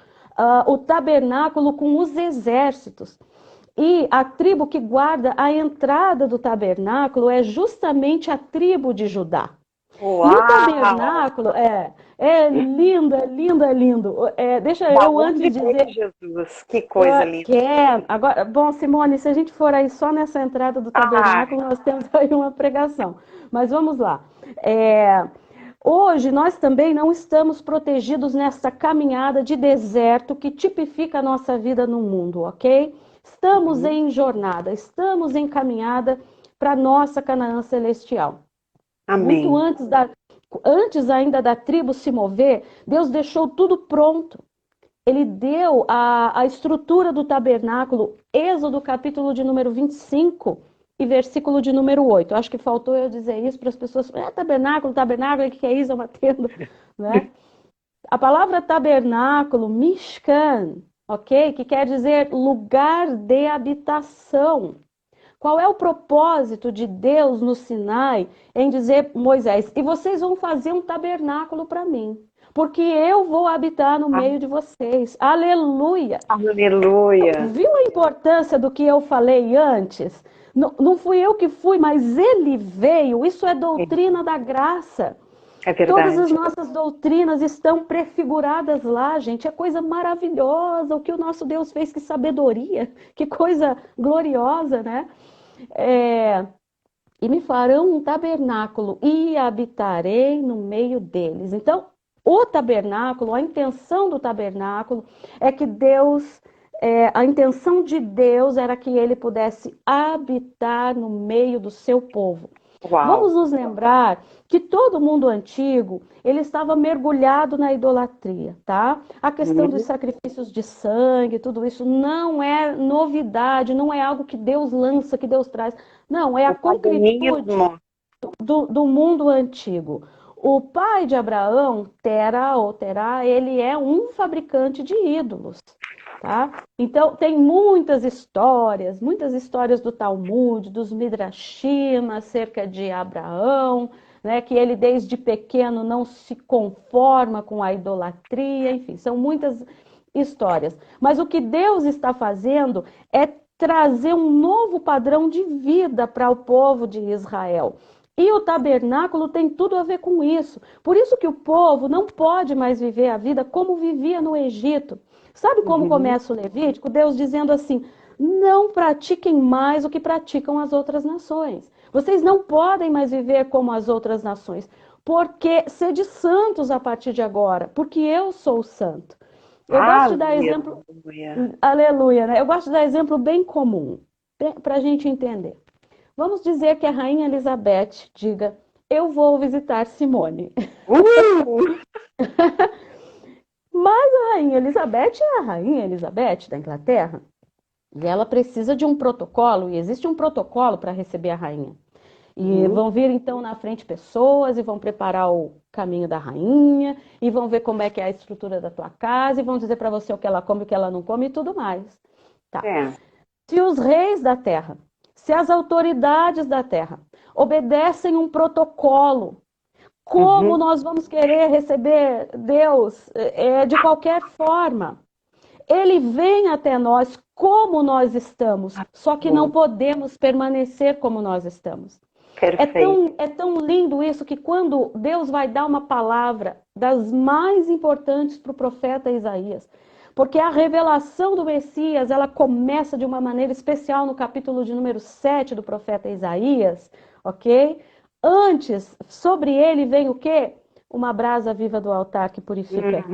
[SPEAKER 2] o tabernáculo com os exércitos. E a tribo que guarda a entrada do tabernáculo é justamente a tribo de Judá. Uau! E o tabernáculo é lindo, é lindo, é lindo. Deixa eu antes dizer...
[SPEAKER 1] Jesus, que coisa linda.
[SPEAKER 2] Agora, bom, Simone, se a gente for aí só nessa entrada do tabernáculo, nós temos aí uma pregação. Mas vamos lá. Hoje nós também não estamos protegidos nessa caminhada de deserto que tipifica a nossa vida no mundo, ok? Estamos em jornada, estamos em caminhada para a nossa Canaã celestial.
[SPEAKER 1] Amém.
[SPEAKER 2] Muito antes ainda da tribo se mover, Deus deixou tudo pronto. Ele deu a estrutura do tabernáculo, Êxodo capítulo de número 25 e versículo de número 8. Acho que faltou eu dizer isso para as pessoas. Tabernáculo, o que é isso? É uma tenda, né? A palavra tabernáculo, Mishkan, ok? Que quer dizer lugar de habitação. Qual é o propósito de Deus no Sinai em dizer, Moisés, e vocês vão fazer um tabernáculo para mim, porque eu vou habitar no meio de vocês. Aleluia!
[SPEAKER 1] Aleluia!
[SPEAKER 2] Viu a importância do que eu falei antes? Não fui eu que fui, mas ele veio. Isso é doutrina da graça.
[SPEAKER 1] É verdade.
[SPEAKER 2] Todas as nossas doutrinas estão prefiguradas lá, gente. É coisa maravilhosa o que o nosso Deus fez, que sabedoria, que coisa gloriosa, né? E me farão um tabernáculo e habitarei no meio deles. Então, o tabernáculo, a intenção do tabernáculo é que a intenção de Deus era que ele pudesse habitar no meio do seu povo.
[SPEAKER 1] Uau.
[SPEAKER 2] Vamos nos lembrar que todo mundo antigo, ele estava mergulhado na idolatria, tá? A questão dos sacrifícios de sangue, tudo isso não é novidade, não é algo que Deus lança, que Deus traz. Não, é a concretude do mundo antigo. O pai de Abraão, Terá, ele é um fabricante de ídolos. Tá? Então, tem muitas histórias do Talmud, dos Midrashim, acerca de Abraão, né, que ele desde pequeno não se conforma com a idolatria, enfim, são muitas histórias. Mas o que Deus está fazendo é trazer um novo padrão de vida para o povo de Israel. E o tabernáculo tem tudo a ver com isso. Por isso que o povo não pode mais viver a vida como vivia no Egito. Sabe como começa o Levítico? Deus dizendo assim: não pratiquem mais o que praticam as outras nações. Vocês não podem mais viver como as outras nações, porque sede santos a partir de agora, porque eu sou santo. Eu gosto de dar exemplo. Aleluia, né? Eu gosto de dar exemplo bem comum, para a gente entender. Vamos dizer que a rainha Elizabeth diga: eu vou visitar Simone. Mas a rainha Elizabeth é a rainha Elizabeth da Inglaterra. E ela precisa de um protocolo, e existe um protocolo para receber a rainha. E vão vir então na frente pessoas e vão preparar o caminho da rainha, e vão ver como é que é a estrutura da tua casa, e vão dizer para você o que ela come, o que ela não come e tudo mais. Tá. Se os reis da terra, se as autoridades da terra obedecem um protocolo, como nós vamos querer receber Deus de qualquer forma? Ele vem até nós como nós estamos, só que não podemos permanecer como nós estamos. É tão lindo isso que quando Deus vai dar uma palavra das mais importantes para o profeta Isaías, porque a revelação do Messias, ela começa de uma maneira especial no capítulo de número 7 do profeta Isaías, ok? Antes, sobre ele vem o quê? Uma brasa viva do altar que purifica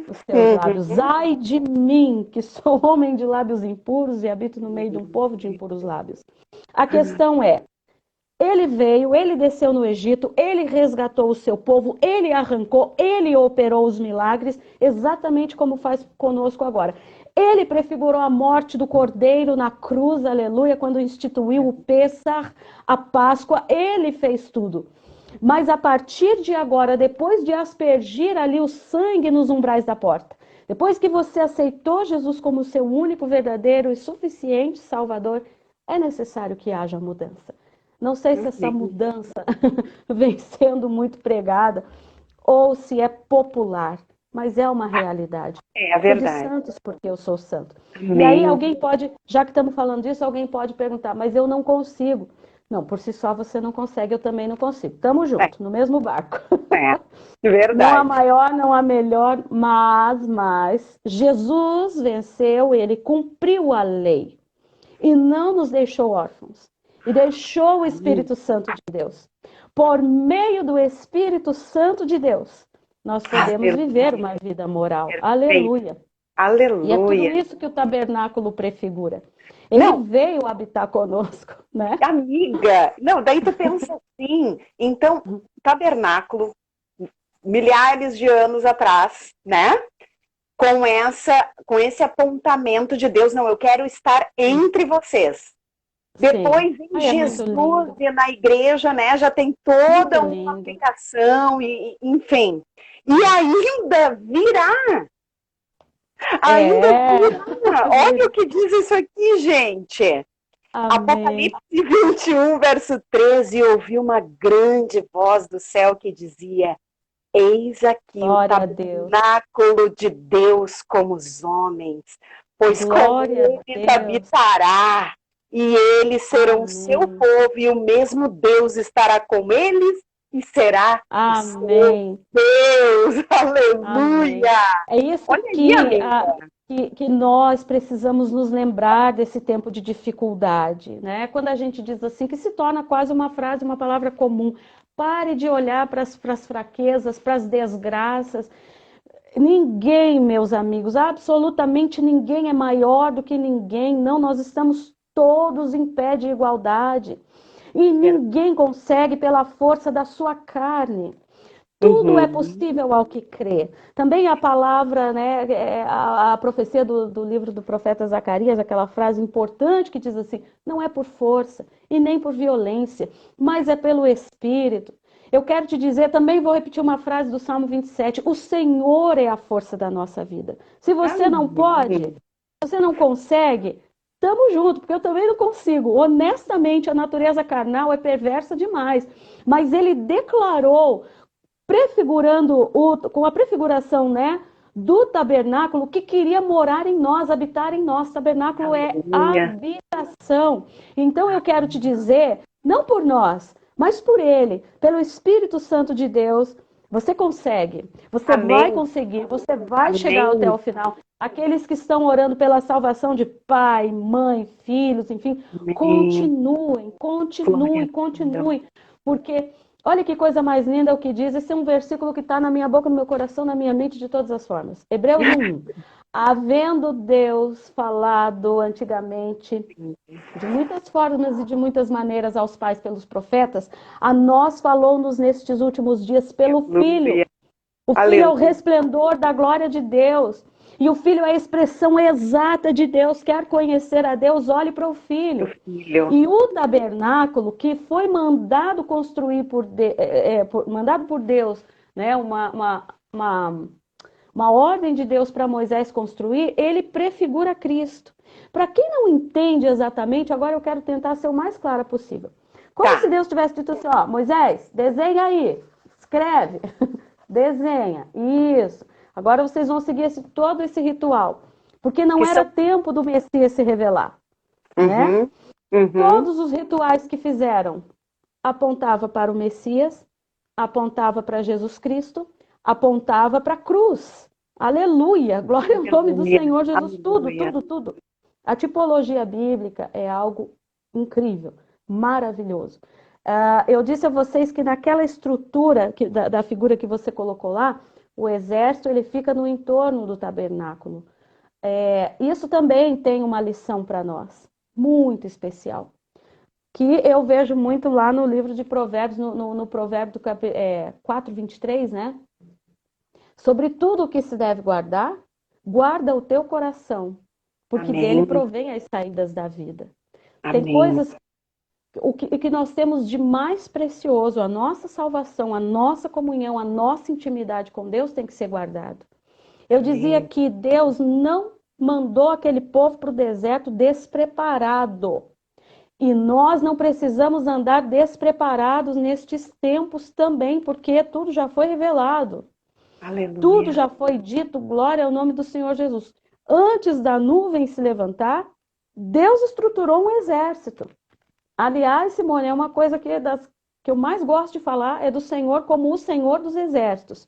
[SPEAKER 2] os teus lábios. Ai de mim, que sou homem de lábios impuros e habito no meio de um povo de impuros lábios. A questão é, ele veio, ele desceu no Egito, ele resgatou o seu povo, ele arrancou, ele operou os milagres, exatamente como faz conosco agora. Ele prefigurou a morte do Cordeiro na cruz, aleluia, quando instituiu o Pêssar, a Páscoa, ele fez tudo. Mas a partir de agora, depois de aspergir ali o sangue nos umbrais da porta, depois que você aceitou Jesus como seu único, verdadeiro e suficiente Salvador, é necessário que haja mudança. Não sei se essa mudança vem sendo muito pregada ou se é popular, mas é uma realidade.
[SPEAKER 1] É a verdade.
[SPEAKER 2] Sou de santos porque eu sou santo. E aí alguém pode, já que estamos falando disso, alguém pode perguntar, mas eu não consigo. Não, por si só você não consegue, eu também não consigo. Estamos juntos, no mesmo barco.
[SPEAKER 1] Verdade.
[SPEAKER 2] Não há maior, não há melhor, mas Jesus venceu, ele cumpriu a lei e não nos deixou órfãos. E deixou o Espírito Santo de Deus. Por meio do Espírito Santo de Deus, nós podemos viver uma vida moral. Perfeito. Aleluia.
[SPEAKER 1] Aleluia.
[SPEAKER 2] E é tudo isso que o tabernáculo prefigura. Ele veio habitar conosco, né?
[SPEAKER 1] Amiga, daí tu pensa assim, então, tabernáculo, milhares de anos atrás, né? Com esse apontamento de Deus, não, eu quero estar entre vocês. Depois em Jesus e na igreja, né, já tem toda uma aplicação, enfim. E ainda virá. Olha o que diz isso aqui, gente. Amém. Apocalipse 21, verso 13, ouvi uma grande voz do céu que dizia: eis aqui o tabernáculo de Deus com os homens, pois com eles habitará. E eles serão o seu povo, e o mesmo Deus estará com eles e será o seu Deus. Aleluia!
[SPEAKER 2] Amém. É isso. Olha que que nós precisamos nos lembrar desse tempo de dificuldade, né? Quando a gente diz assim, que se torna quase uma frase, uma palavra comum. Pare de olhar para as fraquezas, para as desgraças. Ninguém, meus amigos, absolutamente ninguém é maior do que ninguém. Não, nós estamos todos em pé de igualdade. E ninguém consegue pela força da sua carne. Tudo é possível ao que crê. Também a palavra, né, a profecia do livro do profeta Zacarias, aquela frase importante que diz assim, não é por força e nem por violência, mas é pelo Espírito. Eu quero te dizer, também vou repetir uma frase do Salmo 27, o Senhor é a força da nossa vida. Se você não pode, se você não consegue, estamos juntos, porque eu também não consigo. Honestamente, a natureza carnal é perversa demais, mas ele declarou prefigurando com a prefiguração, né, do tabernáculo que queria morar em nós, habitar em nós. Tabernáculo é habitação. Então eu quero te dizer, não por nós, mas por ele, pelo Espírito Santo de Deus, você consegue, você vai conseguir, você vai chegar até o final. Aqueles que estão orando pela salvação de pai, mãe, filhos, enfim, continuem, porque olha que coisa mais linda o que diz. Esse é um versículo que está na minha boca, no meu coração, na minha mente, de todas as formas. Hebreus 1. Havendo Deus falado antigamente, de muitas formas e de muitas maneiras aos pais pelos profetas, a nós falou-nos nestes últimos dias pelo Filho. O Filho é o resplendor da glória de Deus. E o Filho é a expressão exata de Deus. Quer conhecer a Deus? Olhe para o Filho. E o tabernáculo que foi mandado construir mandado por Deus, né, uma ordem de Deus para Moisés construir, ele prefigura Cristo. Para quem não entende exatamente, agora eu quero tentar ser o mais clara possível. Como se Deus tivesse dito assim, ó, Moisés, desenha aí, escreve, desenha, isso. Agora vocês vão seguir todo esse ritual. Porque não era tempo do Messias se revelar. Né? Todos os rituais que fizeram apontava para o Messias, apontava para Jesus Cristo, apontava para a cruz. Aleluia! Glória ao nome do Senhor Jesus. Tudo. A tipologia bíblica é algo incrível, maravilhoso. Eu disse a vocês que naquela estrutura da figura que você colocou lá, o exército ele fica no entorno do tabernáculo. Isso também tem uma lição para nós, muito especial, que eu vejo muito lá no livro de Provérbios, no provérbio do 4:23, né? Sobre tudo o que se deve guardar, guarda o teu coração, porque dele provém as saídas da vida. Tem coisas, o que nós temos de mais precioso, a nossa salvação, a nossa comunhão, a nossa intimidade com Deus tem que ser guardado. Eu dizia que Deus não mandou aquele povo para o deserto despreparado. E nós não precisamos andar despreparados nestes tempos também, porque tudo já foi revelado. Aleluia. Tudo já foi dito, glória ao nome do Senhor Jesus. Antes da nuvem se levantar, Deus estruturou um exército. Aliás, Simone, é uma coisa que eu mais gosto de falar, é do Senhor como o Senhor dos exércitos.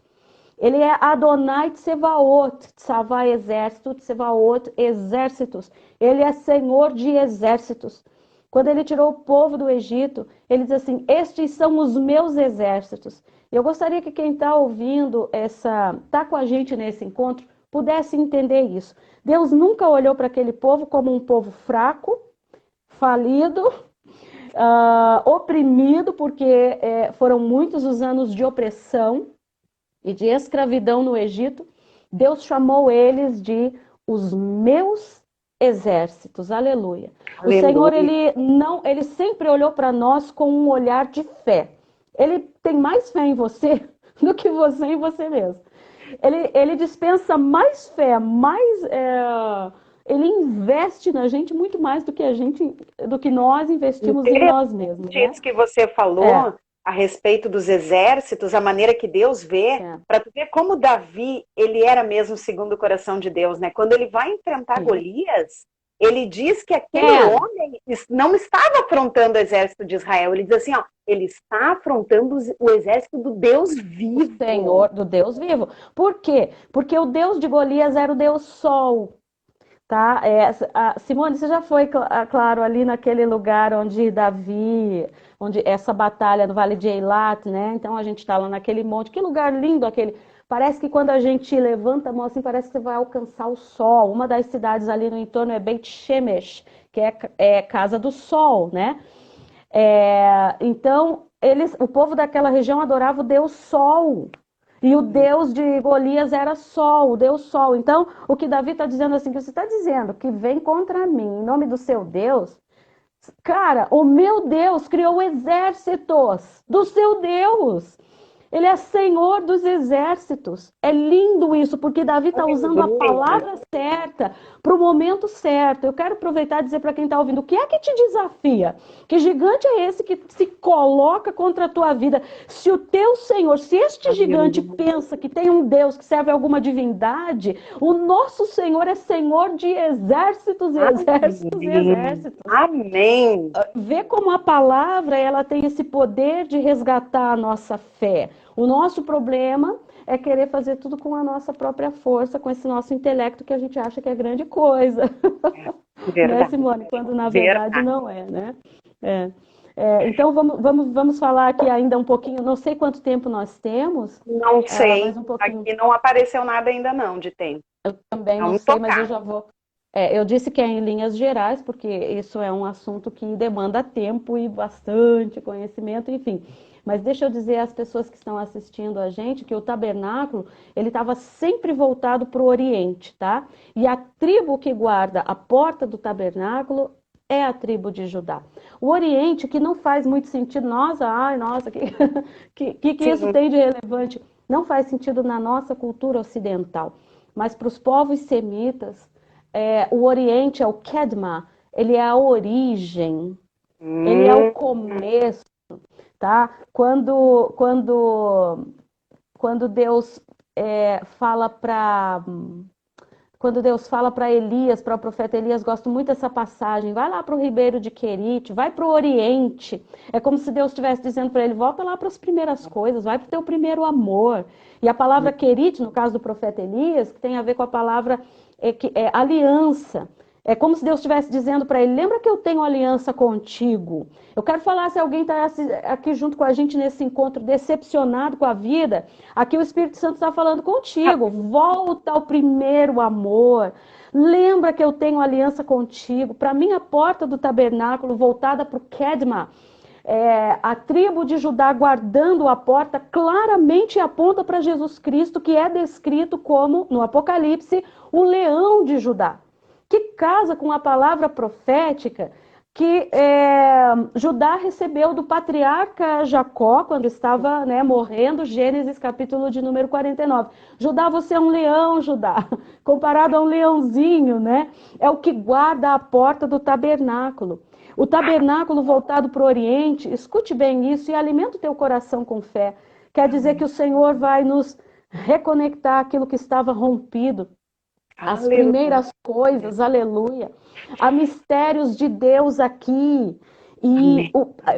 [SPEAKER 2] Ele é Adonai Tsevaot, Tsavá exército, Tsevaot exércitos. Ele é Senhor de exércitos. Quando ele tirou o povo do Egito, ele diz assim, estes são os meus exércitos. Eu gostaria que quem está ouvindo está com a gente nesse encontro, pudesse entender isso. Deus nunca olhou para aquele povo como um povo fraco, falido, oprimido, porque foram muitos os anos de opressão e de escravidão no Egito. Deus chamou eles de os meus exércitos, aleluia. O Senhor, ele sempre olhou para nós com um olhar de fé. Ele tem mais fé em você do que você em você mesmo. Ele dispensa mais fé, ele investe na gente muito mais do que nós investimos em nós mesmos. Né?
[SPEAKER 1] Isso que você falou a respeito dos exércitos, a maneira que Deus vê, para tu ver como Davi, ele era mesmo segundo o coração de Deus, né? Quando ele vai enfrentar Golias, ele diz que aquele homem não estava afrontando o exército de Israel. Ele diz assim, ó, ele está afrontando o exército do Deus vivo.
[SPEAKER 2] O Senhor do Deus vivo. Por quê? Porque o Deus de Golias era o Deus Sol. tá? Simone, você já foi, claro, ali naquele lugar onde Davi, onde essa batalha no Vale de Eilat, né? Então a gente está lá naquele monte, que lugar lindo aquele. Parece que quando a gente levanta a mão assim, parece que você vai alcançar o sol. Uma das cidades ali no entorno é Beit Shemesh, que é Casa do Sol, né? Então, o povo daquela região adorava o Deus Sol. E o Deus de Golias era Sol, o Deus Sol. Então, o que Davi está dizendo assim, que você está dizendo que vem contra mim em nome do seu Deus, cara, o meu Deus criou exércitos do seu Deus. Ele é Senhor dos exércitos. É lindo isso, porque Davi está usando a palavra certa para o momento certo. Eu quero aproveitar e dizer para quem está ouvindo, o que é que te desafia? Que gigante é esse que se coloca contra a tua vida? Se o teu Senhor, se este gigante pensa que tem um Deus que serve a alguma divindade, o nosso Senhor é Senhor de exércitos, exércitos e exércitos.
[SPEAKER 1] Amém.
[SPEAKER 2] Vê como a palavra ela tem esse poder de resgatar a nossa fé. O nosso problema é querer fazer tudo com a nossa própria força, com esse nosso intelecto que a gente acha que é grande coisa. Né, Simone? Quando na verdade não é, né? Então vamos falar aqui ainda um pouquinho, não sei quanto tempo nós temos.
[SPEAKER 1] Não sei, mas um pouquinho. Aqui não apareceu nada ainda não de tempo.
[SPEAKER 2] Eu também não sei, mas eu já vou... eu disse que é em linhas gerais, porque isso é um assunto que demanda tempo e bastante conhecimento, enfim. Mas deixa eu dizer às pessoas que estão assistindo a gente que o tabernáculo, ele estava sempre voltado para o Oriente, tá? E a tribo que guarda a porta do tabernáculo é a tribo de Judá. O Oriente, que não faz muito sentido, nossa, que isso tem de relevante? Não faz sentido na nossa cultura ocidental. Mas para os povos semitas, o Oriente é o Kedma, ele é a origem, ele é o começo, tá? Quando Deus fala para Elias, para o profeta Elias, gosto muito dessa passagem, vai lá para o ribeiro de Querite, vai para o Oriente, é como se Deus estivesse dizendo para ele, volta lá para as primeiras coisas, vai para o teu primeiro amor. E a palavra Querite, no caso do profeta Elias, que tem a ver com a palavra aliança. É como se Deus estivesse dizendo para ele, lembra que eu tenho aliança contigo. Eu quero falar, se alguém está aqui junto com a gente nesse encontro decepcionado com a vida, aqui o Espírito Santo está falando contigo, volta ao primeiro amor. Lembra que eu tenho aliança contigo. Para mim, a porta do tabernáculo voltada para o Kedma, a tribo de Judá guardando a porta, claramente aponta para Jesus Cristo, que é descrito como, no Apocalipse, o leão de Judá, que casa com a palavra profética que Judá recebeu do patriarca Jacó, quando estava morrendo, Gênesis capítulo de número 49. Judá, você é um leão, Judá, comparado a um leãozinho, né? É o que guarda a porta do tabernáculo. O tabernáculo voltado para o Oriente, escute bem isso e alimenta o teu coração com fé. Quer dizer que o Senhor vai nos reconectar aquilo que estava rompido. As primeiras coisas, aleluia. Há mistérios de Deus aqui. E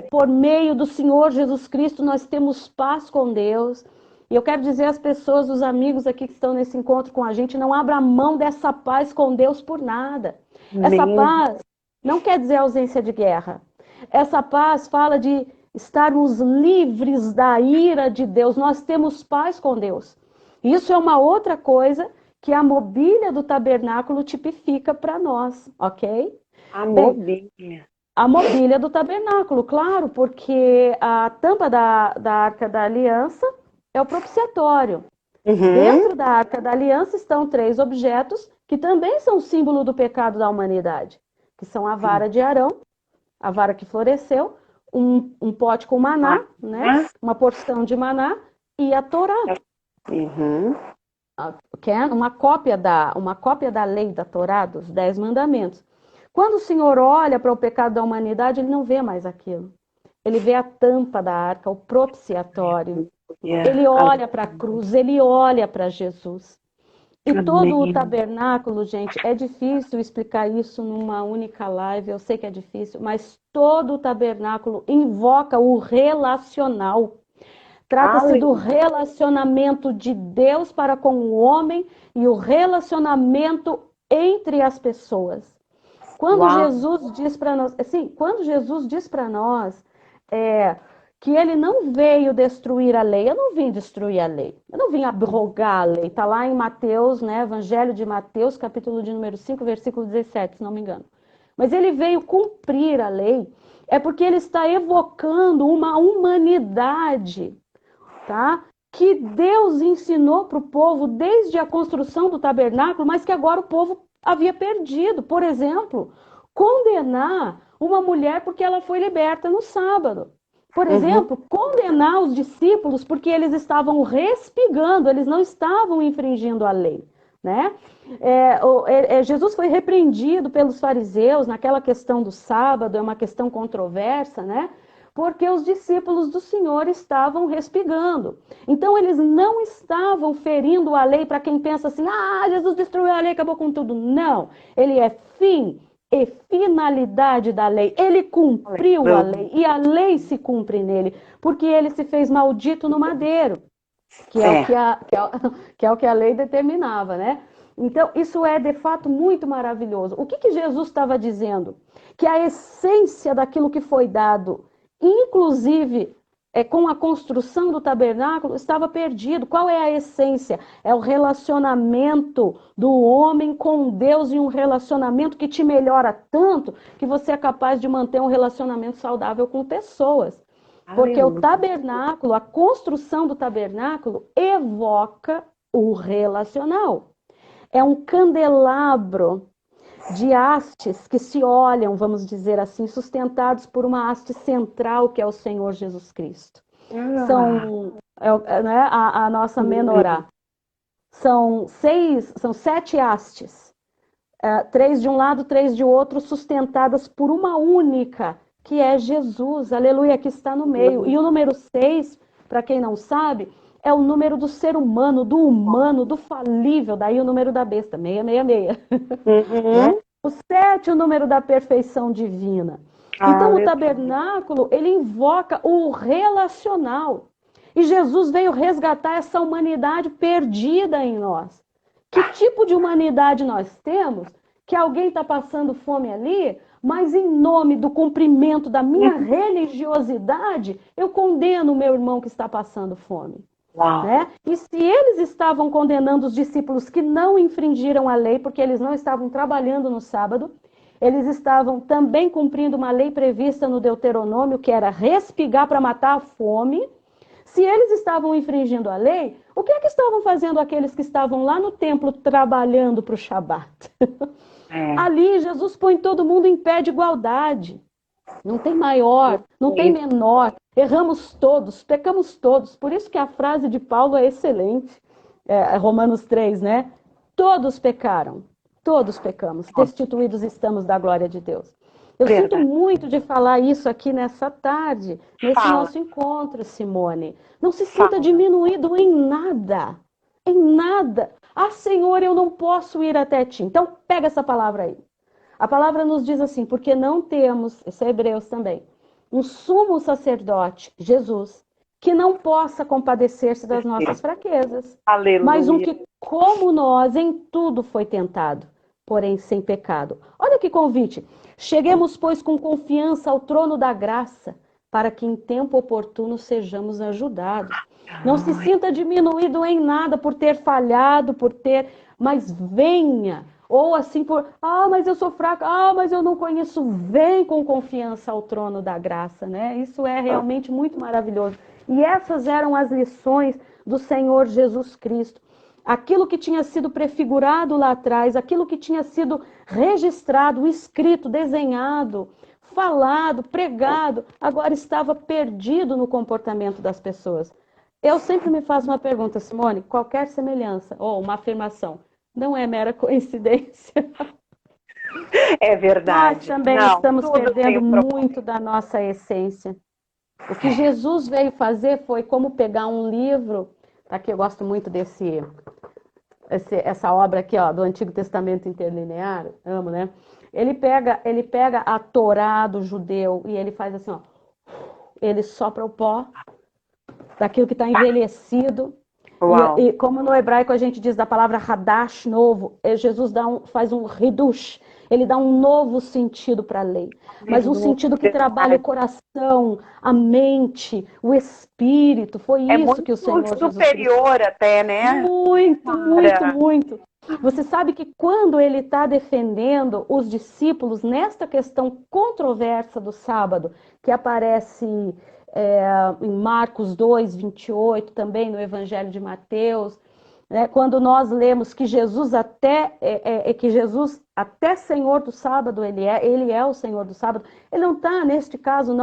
[SPEAKER 2] por meio do Senhor Jesus Cristo nós temos paz com Deus. E eu quero dizer às pessoas, os amigos aqui que estão nesse encontro com a gente, não abra mão dessa paz com Deus por nada. Essa paz não quer dizer ausência de guerra. Essa paz fala de estarmos livres da ira de Deus. Nós temos paz com Deus. Isso é uma outra coisa que a mobília do tabernáculo tipifica para nós, ok?
[SPEAKER 1] Mobília.
[SPEAKER 2] A mobília do tabernáculo, claro, porque a tampa da Arca da Aliança é o propiciatório. Dentro da Arca da Aliança estão 3 objetos que também são símbolo do pecado da humanidade, que são a vara de Arão, a vara que floresceu, um pote com maná, né? Uma porção de maná e a Torá. Que é uma cópia da lei da Torá, dos 10 mandamentos. Quando o Senhor olha para o pecado da humanidade, ele não vê mais aquilo. Ele vê a tampa da arca, o propiciatório. Ele olha para a cruz, ele olha para Jesus. E todo o tabernáculo, gente, é difícil explicar isso numa única live, eu sei que é difícil, mas todo o tabernáculo invoca o relacional. Trata-se do relacionamento de Deus para com o homem e o relacionamento entre as pessoas. Quando
[SPEAKER 1] Uau.
[SPEAKER 2] Jesus diz para nós, assim, quando Jesus diz para nós que ele não veio destruir a lei, eu não vim destruir a lei, eu não vim abrogar a lei, está lá em Mateus, né, Evangelho de Mateus, capítulo de número 5, versículo 17, se não me engano. Mas ele veio cumprir a lei, é porque ele está evocando uma humanidade, tá? Que Deus ensinou para o povo desde a construção do tabernáculo, mas que agora o povo havia perdido. Por exemplo, condenar uma mulher porque ela foi liberta no sábado. Por exemplo, condenar os discípulos porque eles estavam respigando, eles não estavam infringindo a lei, né? Jesus foi repreendido pelos fariseus naquela questão do sábado, é uma questão controversa, né? Porque os discípulos do Senhor estavam respigando. Então, eles não estavam ferindo a lei para quem pensa assim, Jesus destruiu a lei, acabou com tudo. Não, ele é fim e finalidade da lei. Ele cumpriu a lei e a lei se cumpre nele, porque ele se fez maldito no madeiro, que é o que a lei determinava, né? Então, isso é de fato muito maravilhoso. O que Jesus estava dizendo? Que a essência daquilo que foi dado, inclusive com a construção do tabernáculo, estava perdido. Qual é a essência? É o relacionamento do homem com Deus, e um relacionamento que te melhora tanto que você é capaz de manter um relacionamento saudável com pessoas. Porque o tabernáculo, a construção do tabernáculo, evoca o relacional. É um candelabro de hastes que se olham, vamos dizer assim, sustentados por uma haste central, que é o Senhor Jesus Cristo. São a nossa menorá. São 7 hastes, 3 de um lado, 3 de outro, sustentadas por uma única, que é Jesus, aleluia, que está no meio. E o número 6, para quem não sabe, é o número do ser humano, do falível, daí o número da besta, 666. O 7, o número da perfeição divina. Então, o tabernáculo, ele invoca o relacional. E Jesus veio resgatar essa humanidade perdida em nós. Que tipo de humanidade nós temos? Que alguém está passando fome ali, mas em nome do cumprimento da minha religiosidade, eu condeno o meu irmão que está passando fome. Né? E se eles estavam condenando os discípulos que não infringiram a lei, porque eles não estavam trabalhando no sábado, eles estavam também cumprindo uma lei prevista no Deuteronômio, que era respigar para matar a fome. Se eles estavam infringindo a lei, o que é que estavam fazendo aqueles que estavam lá no templo trabalhando para o Shabat? Ali, Jesus põe todo mundo em pé de igualdade. Não tem maior, não tem menor. Erramos todos, pecamos todos. Por isso que a frase de Paulo é excelente. Romanos 3, né? Todos pecaram, todos pecamos. Destituídos estamos da glória de Deus. Eu sinto muito de falar isso aqui nessa tarde, nesse nosso encontro, Simone. Não se sinta diminuído em nada. Em nada. Senhor, eu não posso ir até ti. Então, pega essa palavra aí. A palavra nos diz assim, porque não temos, isso é Hebreus também, um sumo sacerdote, Jesus, que não possa compadecer-se das nossas fraquezas. Aleluia. Mas um que, como nós, em tudo foi tentado, porém sem pecado. Olha que convite. Cheguemos, pois, com confiança ao trono da graça, para que em tempo oportuno sejamos ajudados. Não se sinta diminuído em nada por ter falhado, mas venha. Ou assim mas eu sou fraca, mas eu não conheço. Vem com confiança ao trono da graça, né? Isso é realmente muito maravilhoso. E essas eram as lições do Senhor Jesus Cristo. Aquilo que tinha sido prefigurado lá atrás, aquilo que tinha sido registrado, escrito, desenhado, falado, pregado, agora estava perdido no comportamento das pessoas. Eu sempre me faço uma pergunta, Simone, qualquer semelhança ou uma afirmação não é mera coincidência.
[SPEAKER 1] É verdade.
[SPEAKER 2] Nós também estamos perdendo muito da nossa essência. O que Jesus veio fazer foi como pegar um livro, aqui eu gosto muito essa obra aqui, ó, do Antigo Testamento Interlinear, amo, né? Ele pega a Torá do judeu e ele faz assim, ó, ele sopra o pó daquilo que está envelhecido.
[SPEAKER 1] Uau.
[SPEAKER 2] E como no hebraico a gente diz da palavra hadash, novo, Jesus faz um hidush, ele dá um novo sentido para a lei. Mas um sentido que trabalha o coração, a mente, o espírito. Foi isso que o Senhor Jesus Cristo...
[SPEAKER 1] superior até, né?
[SPEAKER 2] Muito. Você sabe que quando ele está defendendo os discípulos nesta questão controversa do sábado, que aparece em Marcos 2, 28, também no Evangelho de Mateus, né, quando nós lemos que Jesus até Senhor do sábado, ele é o Senhor do sábado. Ele não está, neste caso,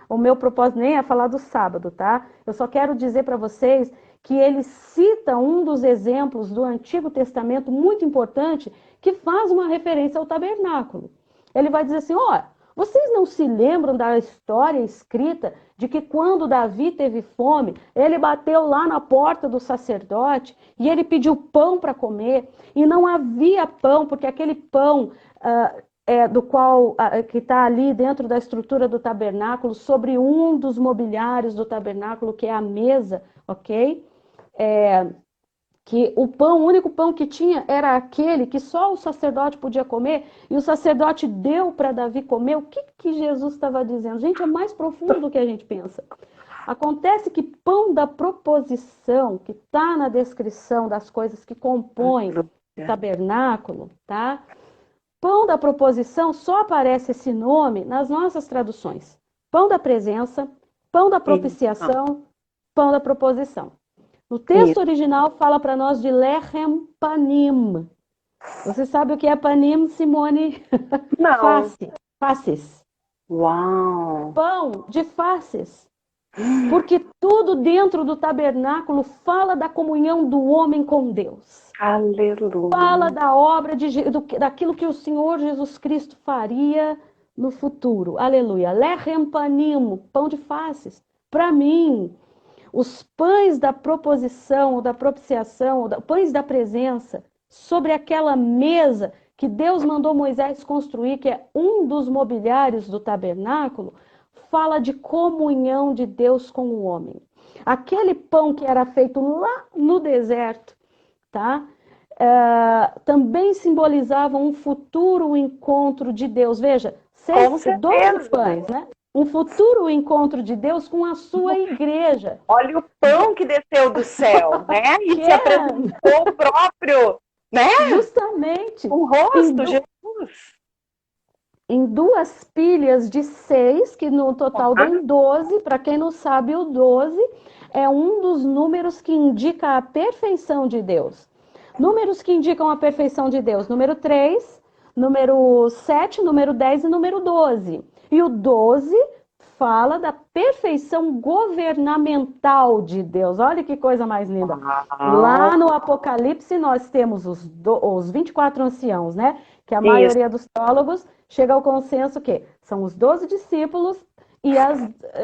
[SPEAKER 2] o meu propósito nem é falar do sábado, tá? Eu só quero dizer para vocês que ele cita um dos exemplos do Antigo Testamento muito importante, que faz uma referência ao tabernáculo. Ele vai dizer assim, vocês não se lembram da história escrita de que quando Davi teve fome, ele bateu lá na porta do sacerdote e ele pediu pão para comer, e não havia pão, porque aquele pão que está ali dentro da estrutura do tabernáculo, sobre um dos mobiliários do tabernáculo, que é a mesa, ok? Que o único pão que tinha era aquele que só o sacerdote podia comer, e o sacerdote deu para Davi comer. O que Jesus estava dizendo? Gente, é mais profundo do que a gente pensa. Acontece que pão da proposição, que está na descrição das coisas que compõem o tabernáculo, tá? Pão da proposição, só aparece esse nome nas nossas traduções. Pão da presença, pão da propiciação, pão da proposição. No texto original fala para nós de lechem panim. Você sabe o que é panim, Simone?
[SPEAKER 1] Não.
[SPEAKER 2] Faces.
[SPEAKER 1] Uau!
[SPEAKER 2] Pão de faces. Porque tudo dentro do tabernáculo fala da comunhão do homem com Deus.
[SPEAKER 1] Aleluia!
[SPEAKER 2] Fala da obra, daquilo que o Senhor Jesus Cristo faria no futuro. Aleluia. Lechem panim, pão de faces. Para mim, os pães da proposição, ou da propiciação, ou pães da presença, sobre aquela mesa que Deus mandou Moisés construir, que é um dos mobiliários do tabernáculo, fala de comunhão de Deus com o homem. Aquele pão que era feito lá no deserto, tá? Também simbolizava um futuro encontro de Deus. Veja, 12 pães, né? Um futuro encontro de Deus com a sua igreja.
[SPEAKER 1] Olha o pão que desceu do céu, né? E se apresentou o próprio, né?
[SPEAKER 2] Justamente.
[SPEAKER 1] O rosto, Jesus.
[SPEAKER 2] Em 2 pilhas de 6, que no total dão 12. Para quem não sabe, o 12 é um dos números que indica a perfeição de Deus. Números que indicam a perfeição de Deus. Número 3, número 7, número 10 e número 12. E o 12 fala da perfeição governamental de Deus. Olha que coisa mais linda. Lá no Apocalipse nós temos os 24 anciãos, né? Que a maioria dos teólogos chega ao consenso que são os 12 discípulos e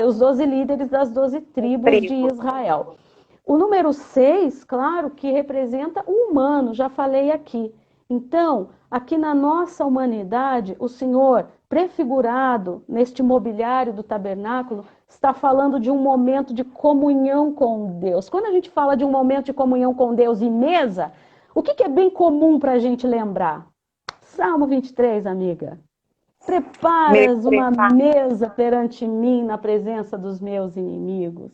[SPEAKER 2] os 12 líderes das 12 tribos de Israel. O número 6, claro, que representa o humano, já falei aqui. Então, aqui na nossa humanidade, o Senhor, prefigurado neste mobiliário do tabernáculo, está falando de um momento de comunhão com Deus. Quando a gente fala de um momento de comunhão com Deus e mesa, o que é bem comum para a gente lembrar? Salmo 23, amiga. Preparas uma mesa perante mim na presença dos meus inimigos.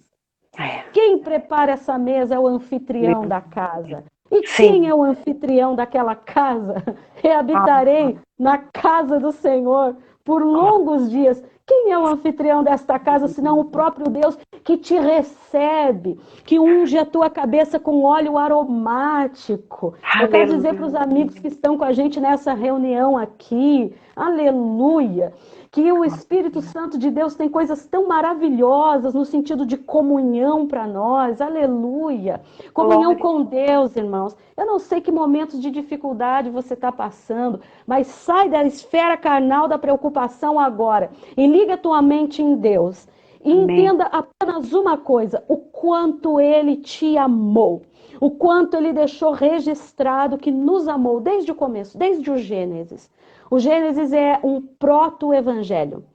[SPEAKER 2] Quem prepara essa mesa é o anfitrião da casa. E quem é o anfitrião daquela casa? Rehabitarei na casa do Senhor por longos dias. Quem é o anfitrião desta casa, senão o próprio Deus que te recebe, que unge a tua cabeça com óleo aromático? Eu quero dizer para os amigos que estão com a gente nessa reunião aqui, aleluia, que o Espírito Santo de Deus tem coisas tão maravilhosas no sentido de comunhão para nós, aleluia. Comunhão com Deus, irmãos. Eu não sei que momentos de dificuldade você está passando, mas sai da esfera carnal da preocupação agora e liga tua mente em Deus. E entenda apenas uma coisa, o quanto Ele te amou, o quanto Ele deixou registrado que nos amou desde o começo, desde o Gênesis. O Gênesis é um proto-evangelho.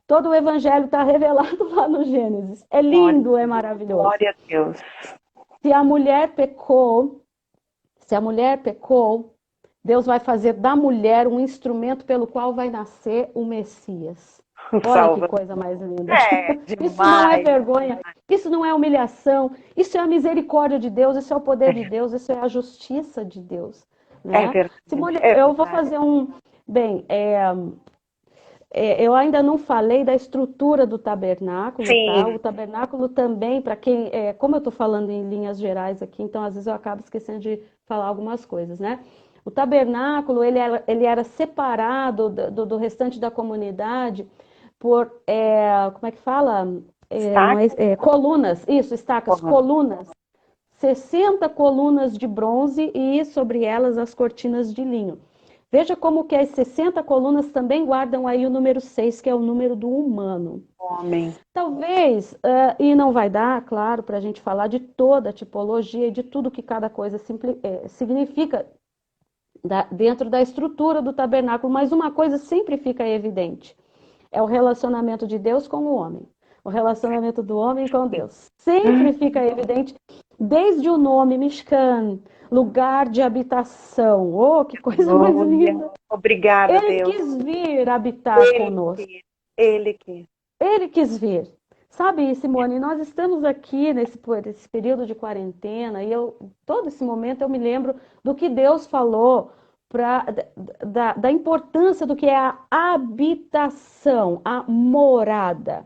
[SPEAKER 2] Todo o evangelho está revelado lá no Gênesis. É lindo, é maravilhoso.
[SPEAKER 1] Glória a Deus.
[SPEAKER 2] Se a mulher pecou, Deus vai fazer da mulher um instrumento pelo qual vai nascer o Messias. Olha que coisa mais linda.
[SPEAKER 1] Demais.
[SPEAKER 2] Isso não é vergonha, isso não é humilhação, isso é a misericórdia de Deus, isso é o poder de Deus, isso é a justiça de Deus. Né?
[SPEAKER 1] É verdade.
[SPEAKER 2] Simone, eu vou fazer um... Bem, eu ainda não falei da estrutura do tabernáculo, tá? O tabernáculo também, para quem... como eu estou falando em linhas gerais aqui, então às vezes eu acabo esquecendo de falar algumas coisas, né? O tabernáculo, ele era separado do restante da comunidade por, como é que fala? Colunas, isso, estacas, colunas. 60 colunas de bronze e sobre elas as cortinas de linho. Veja como que as 60 colunas também guardam aí o número 6, que é o número do humano.
[SPEAKER 1] Homem.
[SPEAKER 2] Talvez, e não vai dar, claro, para a gente falar de toda a tipologia e de tudo que cada coisa significa dentro da estrutura do tabernáculo, mas uma coisa sempre fica evidente. É o relacionamento de Deus com o homem. O relacionamento do homem com Deus. Sempre fica evidente, desde o nome Mishkan, lugar de habitação. Oh, que coisa mais linda.
[SPEAKER 1] Obrigada,
[SPEAKER 2] Ele
[SPEAKER 1] Deus.
[SPEAKER 2] quis vir habitar conosco.
[SPEAKER 1] Ele
[SPEAKER 2] quis vir. Sabe, Simone, nós estamos aqui nesse período de quarentena e todo esse momento eu me lembro do que Deus falou da importância do que é a habitação, a morada.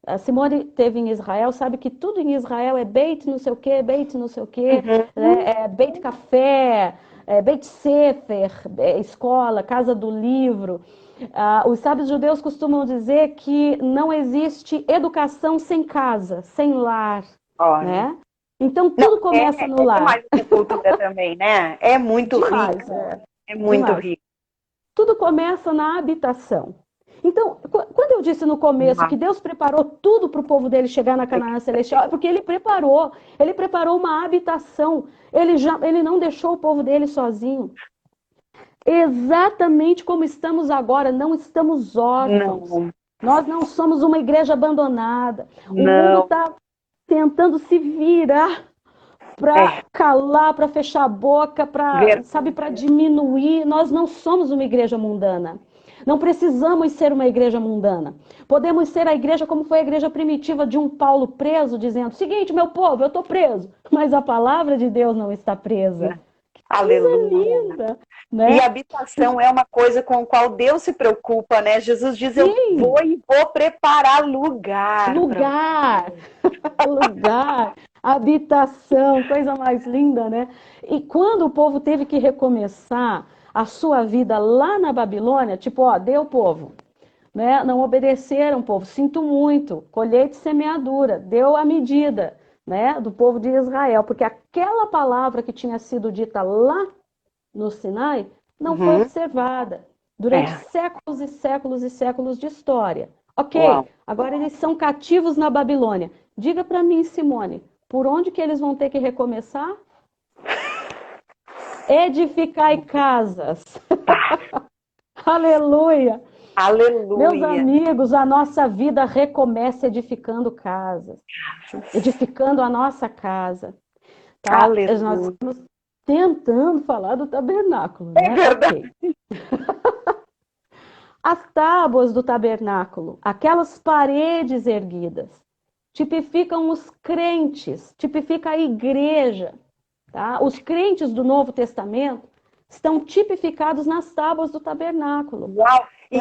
[SPEAKER 2] A Simone teve em Israel, sabe que tudo em Israel é Beit não sei o quê, Beit não sei o quê, Beit Café, Beit Sefer, escola, casa do livro. Os sábios judeus costumam dizer que não existe educação sem casa, sem lar, né? Então tudo começa no lar.
[SPEAKER 1] É mais uma cultura também, né? É muito
[SPEAKER 2] demais,
[SPEAKER 1] rico. É muito rico.
[SPEAKER 2] Tudo começa na habitação. Então, quando eu disse no começo que Deus preparou tudo para o povo dele chegar na Canaã Celestial, é porque ele preparou uma habitação. Ele não deixou o povo dele sozinho. Exatamente como estamos agora, não estamos órfãos.
[SPEAKER 1] Não.
[SPEAKER 2] Nós não somos uma igreja abandonada. O mundo está tentando se virar para calar, para fechar a boca, para diminuir. Nós não somos uma igreja mundana. Não precisamos ser uma igreja mundana. Podemos ser a igreja como foi a igreja primitiva de um Paulo preso, dizendo: seguinte, meu povo, eu estou preso, mas a palavra de Deus não está presa.
[SPEAKER 1] Aleluia.
[SPEAKER 2] Linda, né?
[SPEAKER 1] E habitação é uma coisa com a qual Deus se preocupa, né? Jesus diz: eu vou e vou preparar lugar.
[SPEAKER 2] Lugar. Habitação, coisa mais linda, né? E quando o povo teve que recomeçar a sua vida lá na Babilônia, tipo, deu povo, né? Não obedeceram, povo, sinto muito, colheita e semeadura, deu a medida, né, do povo de Israel, porque aquela palavra que tinha sido dita lá no Sinai não foi observada durante séculos e séculos e séculos de história. Ok, agora eles são cativos na Babilônia. Diga para mim, Simone, por onde que eles vão ter que recomeçar? Edificai casas. Aleluia.
[SPEAKER 1] Aleluia.
[SPEAKER 2] Meus amigos, a nossa vida recomeça edificando casas, edificando a nossa casa. Tá?
[SPEAKER 1] Aleluia.
[SPEAKER 2] Nós estamos tentando falar do tabernáculo, né?
[SPEAKER 1] É verdade.
[SPEAKER 2] Okay. As tábuas do tabernáculo, aquelas paredes erguidas, tipificam os crentes, tipifica a igreja. Tá? Os crentes do Novo Testamento estão tipificados nas tábuas do tabernáculo.
[SPEAKER 1] Uau! E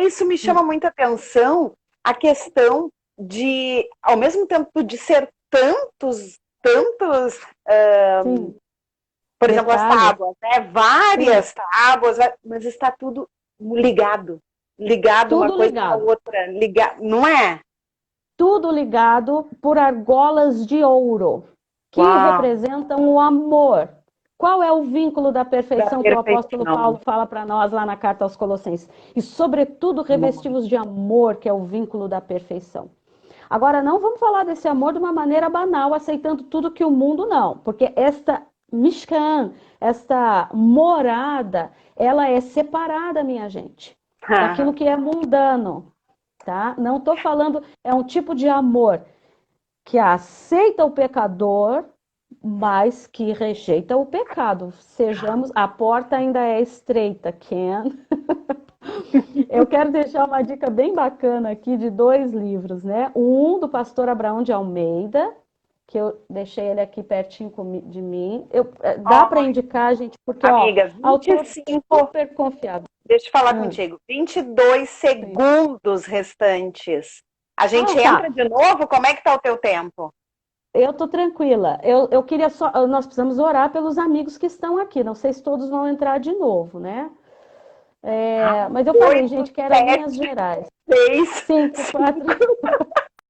[SPEAKER 1] isso me chama muita atenção, a questão de, ao mesmo tempo de ser tantos, por exemplo, as tábuas, né? Várias tábuas, mas está tudo ligado
[SPEAKER 2] tudo
[SPEAKER 1] uma coisa
[SPEAKER 2] ligado.
[SPEAKER 1] com a outra, não é?
[SPEAKER 2] Tudo ligado por argolas de ouro, que representam o amor. Qual é o vínculo da perfeição que o apóstolo Paulo fala para nós lá na carta aos Colossenses? E, sobretudo, revestivos de amor, que é o vínculo da perfeição. Agora, não vamos falar desse amor de uma maneira banal, aceitando tudo que o mundo não. Porque esta Mishkan, esta morada, ela é separada, minha gente, daquilo que é mundano. Tá? Não estou falando, é um tipo de amor que aceita o pecador, mas que rejeita o pecado. Sejamos, a porta ainda é estreita, Ken. Eu quero deixar uma dica bem bacana aqui de 2 livros, né? Um do pastor Abraão de Almeida, que eu deixei ele aqui pertinho de mim. Dá para indicar, gente, porque,
[SPEAKER 1] amiga,
[SPEAKER 2] autor
[SPEAKER 1] 25,
[SPEAKER 2] super confiável.
[SPEAKER 1] deixa eu falar contigo, 22 segundos restantes. A gente entra de novo? Como é que tá o teu tempo?
[SPEAKER 2] Eu tô tranquila. Eu queria só. Nós precisamos orar pelos amigos que estão aqui. Não sei se todos vão entrar de novo, né? Mas eu falei, gente, que era linhas gerais.
[SPEAKER 1] 6,
[SPEAKER 2] 5, 4.